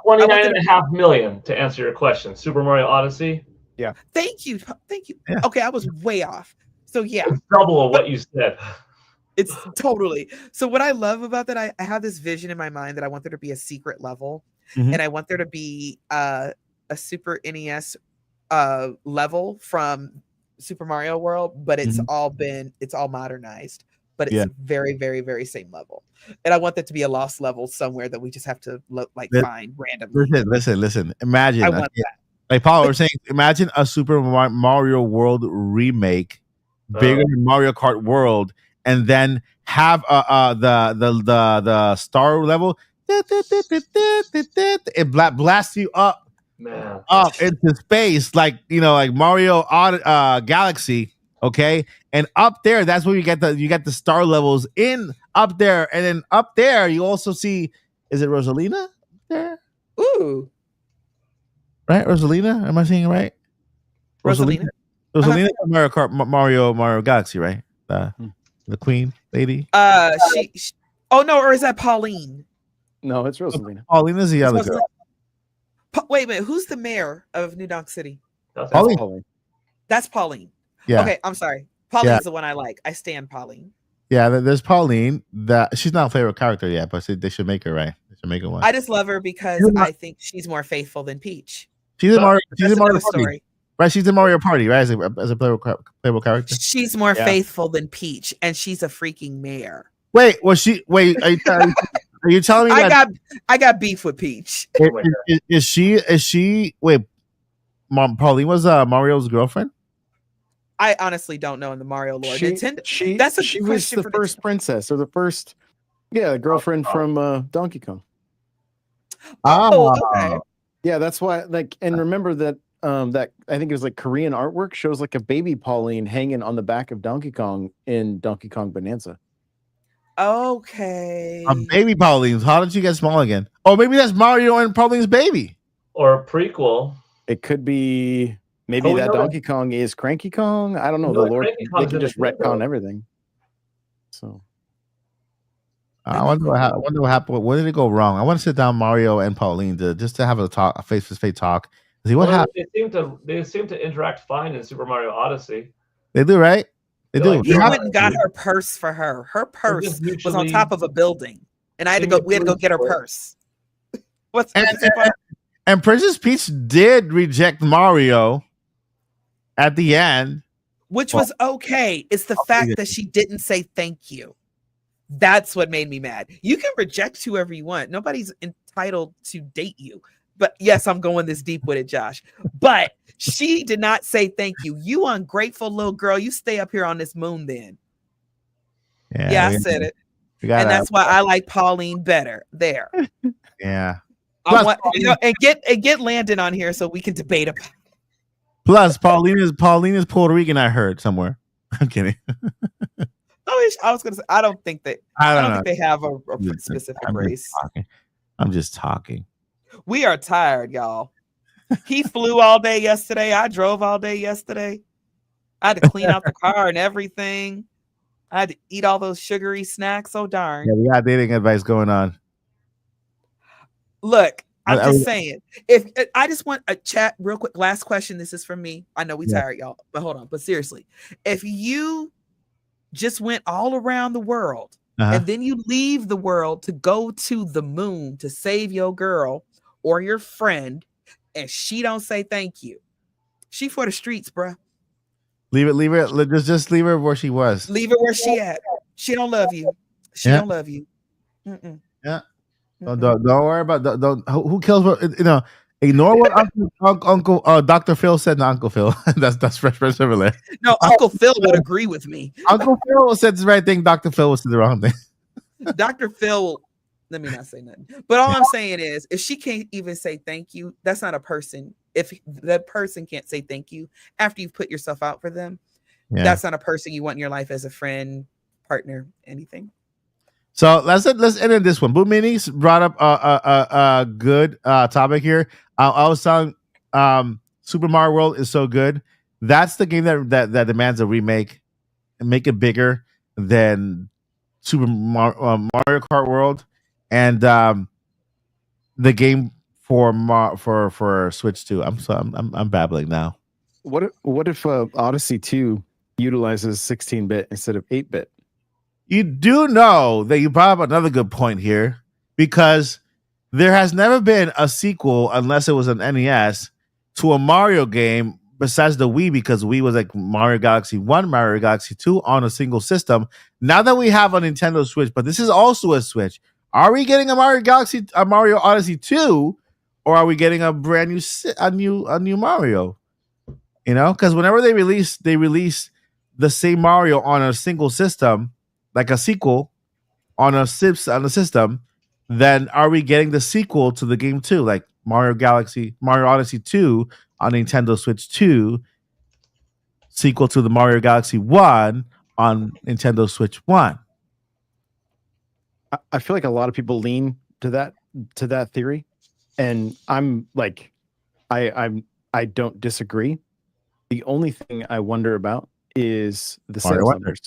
29.5 million to answer your question. Super Mario Odyssey. Yeah. Thank you. Yeah. Okay, I was way off. So yeah. It's double of what you said. It's totally. So what I love about that, I have this vision in my mind that I want there to be a secret level, and I want there to be a Super NES level from Super Mario World, but it's all modernized, but it's very, very, very same level. And I want that to be a lost level somewhere that we just have to find randomly. Listen. Imagine. I want that. Like Paul was saying, imagine a Super Mario World remake, bigger than Mario Kart World, and then have the star level. It blasts you up, into space, like Mario Galaxy. Okay, and up there, that's where you get the star levels in up there, and then up there you also see, is it Rosalina there? Ooh, right, Rosalina. Am I saying it right? Rosalina. Mario Galaxy, right? The queen lady. She. Oh no, or is that Pauline? No, it's Rosalina. Pauline is the other girl. Wait a minute, who's the mayor of New Donk City? Pauline. That's Pauline. Yeah. Okay, I'm sorry. Pauline's the one I like. I stand Pauline. Yeah, there's Pauline. That she's not a favorite character yet, but they should make her right. They should make her one. I just love her because I think she's more faithful than Peach. She's a Mario. She's a Mario story. Party. Right, she's in Mario Party, right? As a playable character. She's more faithful than Peach, and she's a freaking mayor. Wait, are you telling me I got beef with Peach? Is she? Wait, Pauline was Mario's girlfriend. I honestly don't know in the Mario lore. She was the first princess, or the first, girlfriend from Donkey Kong. Oh, okay. Yeah, that's why. And remember that that I think it was Korean artwork shows a baby Pauline hanging on the back of Donkey Kong in Donkey Kong Bonanza. Okay. A baby Pauline. How did she get small again? Oh, maybe that's Mario and Pauline's baby. Or a prequel. It could be. Maybe that Donkey Kong is Cranky Kong. I don't know. The Lord, they can just retcon everything. So I wonder what happened. Where did it go wrong? I want to sit down Mario and Pauline just to have a face-to-face talk. See what happened. They seem to interact fine in Super Mario Odyssey. They do, right? They do. He went and got her purse for her. Her purse was on top of a building, and we had to go get her purse. And Princess Peach did reject Mario at the end. which was okay. It's the fact that she didn't say thank you. That's what made me mad. You can reject whoever you want. Nobody's entitled to date you. But yes, I'm going this deep with it, Josh. But she did not say thank you. You ungrateful little girl. You stay up here on this moon then. Yeah, I said it. And that's why I like Pauline better. There. Yeah. I want, and get Landon on here so we can debate about it. Plus, Pauline is Puerto Rican, I heard somewhere. I'm kidding. I was gonna say I don't think they have a specific race. I'm just talking. We are tired, y'all. He flew all day yesterday. I drove all day yesterday. I had to clean out the car and everything. I had to eat all those sugary snacks. Oh darn. Yeah, we got dating advice going on. Look, I'm just saying. If I just want a chat real quick. Last question. This is from me. I know we tired, y'all, but hold on. But seriously, if you just went all around the world and then you leave the world to go to the moon to save your girl or your friend, and she don't say thank you, she for the streets, bruh. Leave it. Just leave her where she was. Leave her where she at. She don't love you. She don't love you. Mm-mm. Yeah. Don't worry about who kills. Ignore what Uncle Dr. Phil said to Uncle Phil. that's Fresh Prince of Bel-Air. No, Uncle Phil would agree with me. Uncle Phil said the right thing. Dr. Phil was the wrong thing. Dr. Phil, let me not say nothing. But all I'm saying is, if she can't even say thank you, that's not a person. If that person can't say thank you after you've put yourself out for them, that's not a person you want in your life as a friend, partner, anything. So let's end this one. Boo Minis brought up a good topic here. I was telling Super Mario World is so good. That's the game that demands a remake and make it bigger than Super Mario Kart World and the game for Switch 2. I'm babbling now. What if Odyssey 2 utilizes 16-bit instead of 8-bit? You do know that you brought up another good point here, because there has never been a sequel, unless it was an NES, to a Mario game besides the Wii, because Wii was like Mario Galaxy 1, Mario Galaxy 2 on a single system. Now that we have a Nintendo Switch, but this is also a Switch, are we getting a Mario Odyssey 2, or are we getting a brand new Mario? Because whenever they release the same Mario on a single system, like a sequel on a system, then are we getting the sequel to the game too? Like Mario Odyssey 2 on Nintendo Switch 2, sequel to the Mario Galaxy 1 on Nintendo Switch 1. I feel like a lot of people lean to that theory, and I'm like, I don't disagree. The only thing I wonder about is the sales numbers.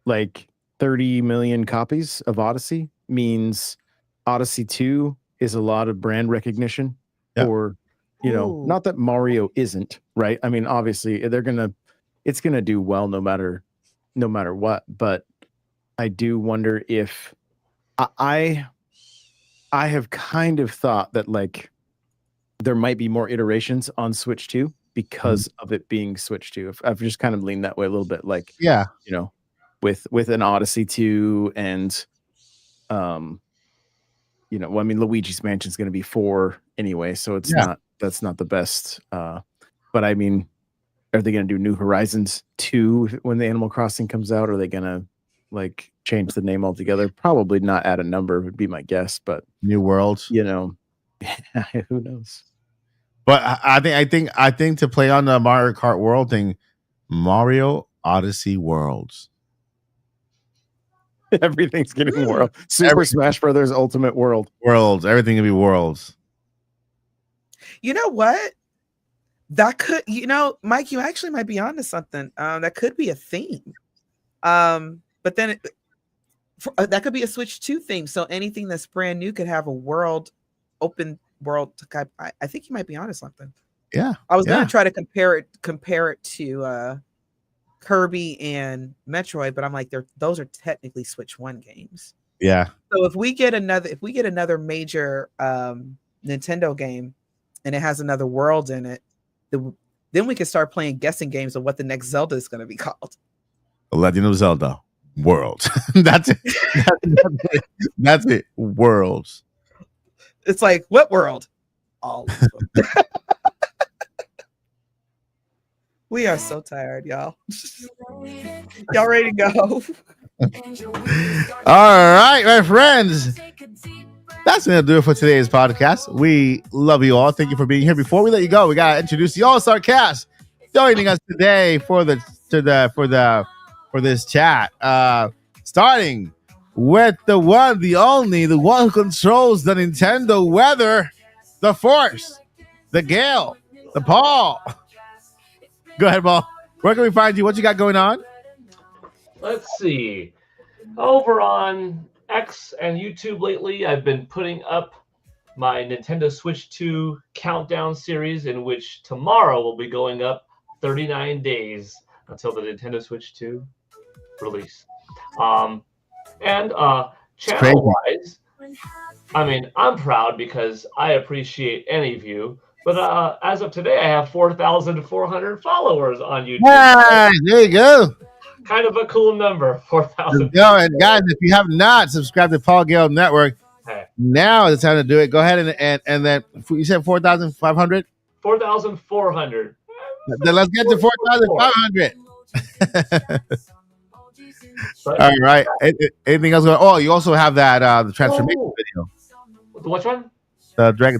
Like 30 million copies of Odyssey means Odyssey 2 is a lot of brand recognition. Yep. Or, not that Mario isn't, right? I mean, obviously it's gonna do well no matter what. But I do wonder if I have kind of thought that like there might be more iterations on Switch 2 because of it being Switch 2. I've just kind of leaned that way a little bit, like, with an Odyssey 2 and Luigi's Mansion is going to be 4 anyway, so that's not the best. But I mean, are they going to do New Horizons 2 when the Animal Crossing comes out? Or are they going to like change the name altogether? Probably not add a number would be my guess, but New Worlds, who knows? But I think to play on the Mario Kart World thing, Mario Odyssey Worlds. Everything's getting world. Super Smash Brothers Ultimate Worlds. Everything can be worlds. You know what? That could, Mike, you actually might be onto something. That could be a theme. But then that could be a Switch 2 theme. So anything that's brand new could have a open world. I think you might be onto something. Yeah. I was going to try to compare it to Kirby and Metroid, but I'm like, those are technically Switch 1 games. Yeah. So if we get another major Nintendo game and it has another world in it, Then we can start playing guessing games of what the next Zelda is going to be called. Legend of Zelda Worlds. That's it. That's it. Worlds. It's like, what world? All of them. We are so tired, y'all. Y'all ready to go? All right, my friends. That's going to do it for today's podcast. We love you all. Thank you for being here. Before we let you go, we got to introduce the All-Star cast joining us today for this chat. Starting with the one, the only, the one who controls the Nintendo weather, the Force, the Gale, the Paul. Go ahead, Paul. Where can we find you? What you got going on? Let's see. Over on X and YouTube lately, I've been putting up my Nintendo Switch 2 countdown series, in which tomorrow will be going up 39 days until the Nintendo Switch 2 release. Channel-wise, I mean, I'm proud because I appreciate any view. But as of today, I have 4,400 followers on YouTube. Nice. There you go. Kind of a cool number, 4,000. Go. And guys, if you have not subscribed to Paul Gale Network, now is the time to do it. Go ahead and then you said 4,500? 4,400. Then let's get to 4,500. All right. Anything else going on? Oh, you also have that the transformation video. Which one? The Dragon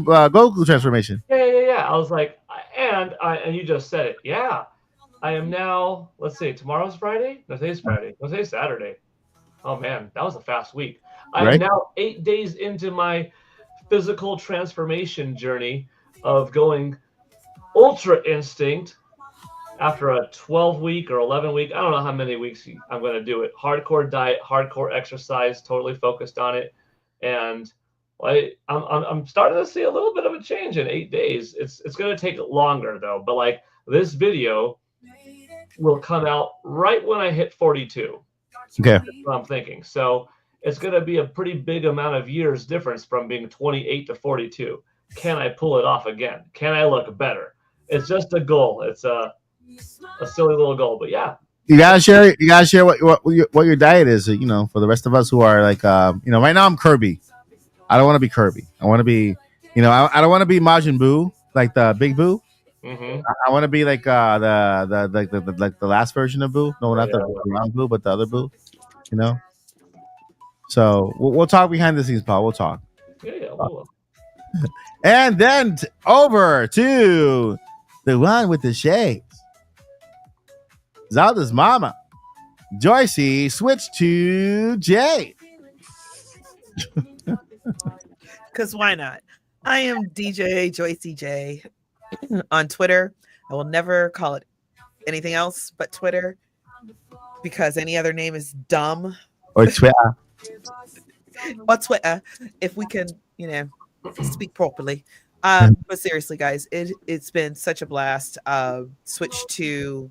Goku transformation. Yeah. I was like, and you just said it. Yeah. I am now, let's see, tomorrow's Friday? No, today's Friday. No, today's Saturday. Oh, man, that was a fast week. I am now 8 days into my physical transformation journey of going Ultra Instinct after a 12-week or 11-week, I don't know how many weeks I'm going to do it. Hardcore diet, hardcore exercise, totally focused on it. And I'm starting to see a little bit of a change in 8 days. It's going to take longer, though. But, like, this video will come out right when I hit 42. Okay. That's what I'm thinking. So it's going to be a pretty big amount of years difference from being 28 to 42. Can I pull it off again? Can I look better? It's just a goal. It's a silly little goal, but yeah. You gotta share what your diet is. You know, for the rest of us who are like, right now I'm Kirby. I don't want to be Kirby. I want to be, I don't want to be Majin Buu, like the Big Boo. Mm-hmm. I want to be like the last version of Boo. No, not the round Boo, but the other Boo. So we'll talk behind the scenes, Paul. We'll talk. Yeah. And then over to the one with the shades, Zelda's mama, Joycey. Switch to Jay. Because why not? I am DJ Joycey J on Twitter. I will never call it anything else but Twitter, because any other name is dumb. Or Twitter. Or Twitter, if we can, speak properly. But seriously, guys, it's been such a blast. Switch to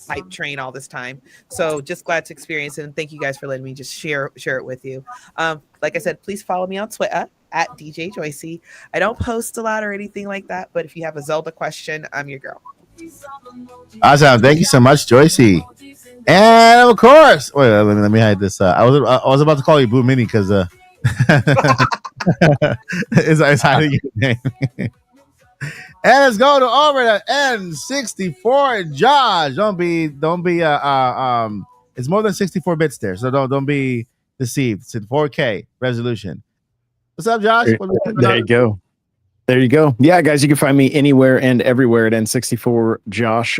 hype train all this time. So just glad to experience it, and thank you guys for letting me just share it with you. Like I said, please follow me on Twitter at DJ Joycey. I don't post a lot or anything like that, but if you have a Zelda question, I'm your girl. Awesome. Thank you so much, Joycey. And of course, wait, let me hide this. I was about to call you Boo Mini because it's hiding your name. And let's go over to N64 Josh. Don't be it's more than 64 bits there, so don't be deceived. It's in 4K resolution. What's up, Josh? There you go. Yeah, guys, you can find me anywhere and everywhere at N64 Josh.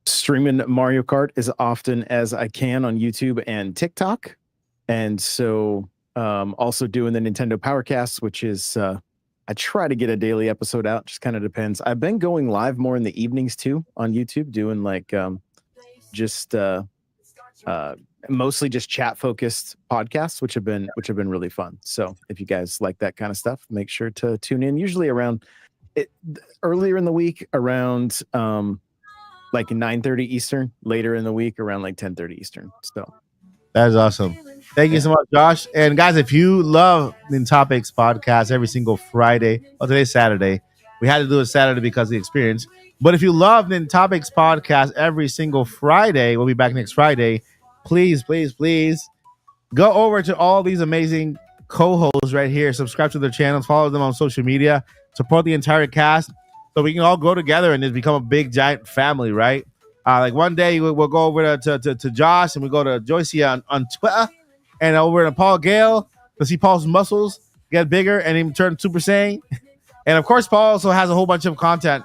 Streaming Mario Kart as often as I can on YouTube and TikTok. And so also doing the Nintendo Powercast, which is I try to get a daily episode out, just kind of depends. I've been going live more in the evenings too on YouTube, doing like mostly just chat focused podcasts, which have been really fun. So if you guys like that kind of stuff, make sure to tune in. Usually around earlier in the week, around like 9:30 Eastern. Later in the week, around like 10:30 Eastern. So that is awesome. Thank you so much, Josh. And guys, if you love the Topics podcast every single Friday, today's Saturday, We had to do it Saturday because of the experience. But if you love Nintopics podcast every single Friday, we'll be back next Friday. Please, please, please go over to all these amazing co-hosts right here. Subscribe to their channels, follow them on social media, support the entire cast so we can all grow together and just become a big giant family, right? Like one day we'll go over to Josh and we go to Joyce on Twitter and over to Paul Gale to see Paul's muscles get bigger and even turn Super Saiyan. And of course, Paul also has a whole bunch of content,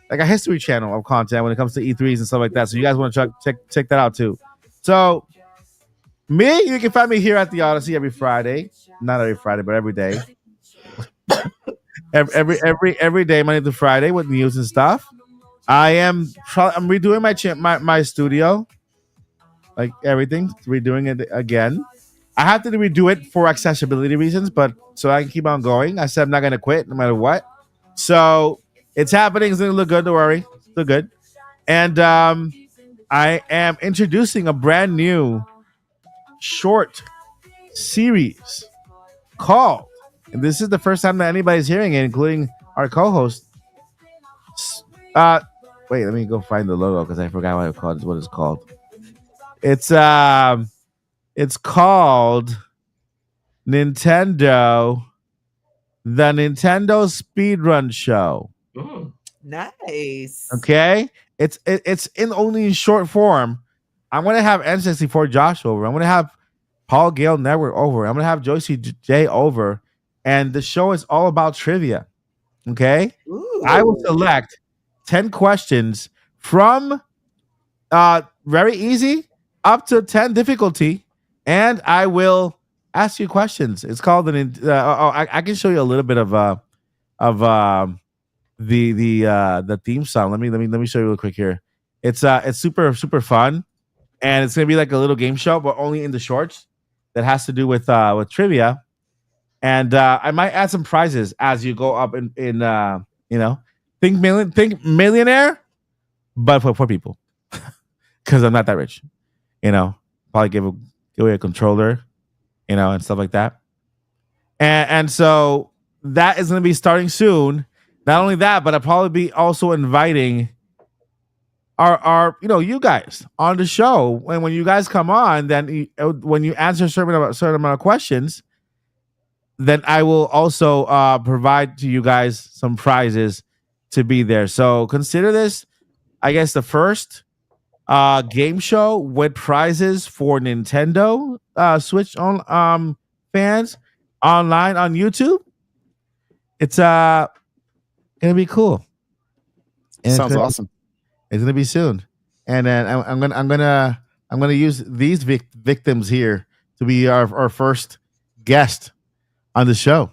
like a history channel of content when it comes to E3s and stuff like that. So you guys want to check that out too. So you can find me here at the Odyssey every Friday. Not every Friday, but every day. every day, Monday to Friday with news and stuff. I'm redoing my studio, like everything, redoing it again. I have to redo it for accessibility reasons, but so I can keep on going. I said I'm not gonna quit no matter what. So it's happening. It's gonna look good. Don't worry, still good. And I am introducing a brand new short series called, and this is the first time that anybody's hearing it, including our co-host. Wait, let me go find the logo because I forgot what it's called. It's called the Nintendo Speedrun Show. Nice. Okay, it's only in short form. I'm gonna have N64 Josh over. I'm gonna have Paul Gale Network over. I'm gonna have Joyce J over, and the show is all about trivia. Okay, Ooh. I will select 10 questions from very easy up to 10 difficulty, and I will ask you questions. It's called I can show you a little bit of the theme song. Let me show you real quick here. It's super fun, and it's gonna be like a little game show, but only in the shorts that has to do with trivia. And I might add some prizes as you go up in think millionaire, but for poor people, because I'm not that rich. Probably give away a controller, and stuff like that. And so that is going to be starting soon. Not only that, but I'll probably be also inviting our you guys on the show. And when you guys come on, then when you answer a certain amount of questions, then I will also provide to you guys some prizes to be there. So consider this, I guess, the first game show with prizes for Nintendo Switch on fans online on YouTube. It's gonna be cool. And sounds awesome. It's gonna be soon, and then I'm gonna use these victims here to be our first guest on the show.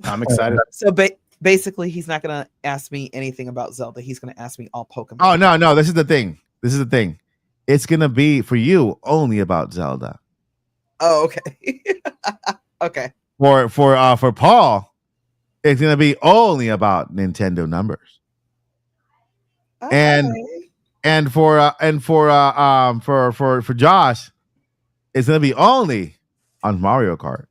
I'm excited. So basically, he's not going to ask me anything about Zelda. He's going to ask me all Pokemon. Oh, no. This is the thing. It's going to be for you only about Zelda. Oh, okay. Okay. For Paul, it's going to be only about Nintendo numbers. Okay. And for Josh, it's going to be only on Mario Kart.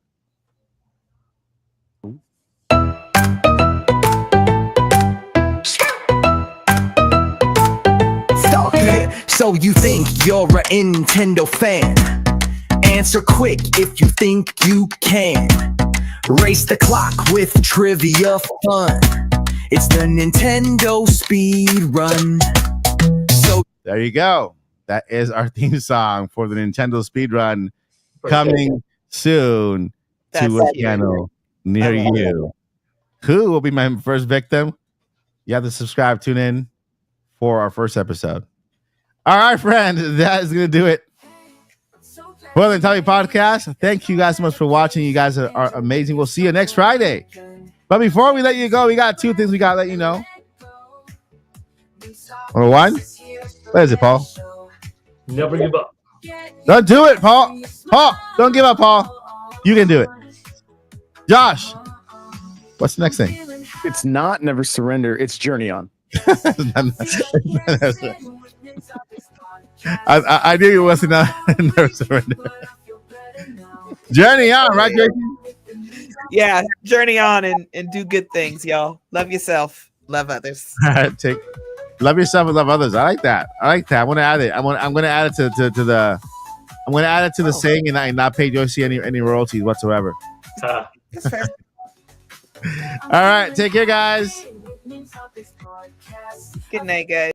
So you think you're a Nintendo fan? Answer quick if you think you can. Race the clock with trivia fun. It's the Nintendo Speed Run. So there you go. That is our theme song for the Nintendo Speed Run, coming soon to a channel near you. Who will be my first victim? You have to subscribe, tune in for our first episode. All right, friend, that is going to do it for the Nintendo Podcast. Thank you guys so much for watching. You guys are amazing. We'll see you next Friday. But before we let you go, we got two things we got to let you know. Number one, what is it, Paul? Never give up. Don't do it, Paul. Paul, don't give up, Paul. You can do it. Josh, what's the next thing? It's not Never Surrender. It's Journey On. I knew you wasn't Never Surrender. Journey On, right, Jason? Yeah, journey on and do good things, y'all. Love yourself, love others. Take love yourself and love others. I like that. I'm gonna add it. I'm gonna add it to the. I'm gonna add it to the saying and not pay Joycey any royalties whatsoever. That's fair. All right, take care, guys. Good night, guys.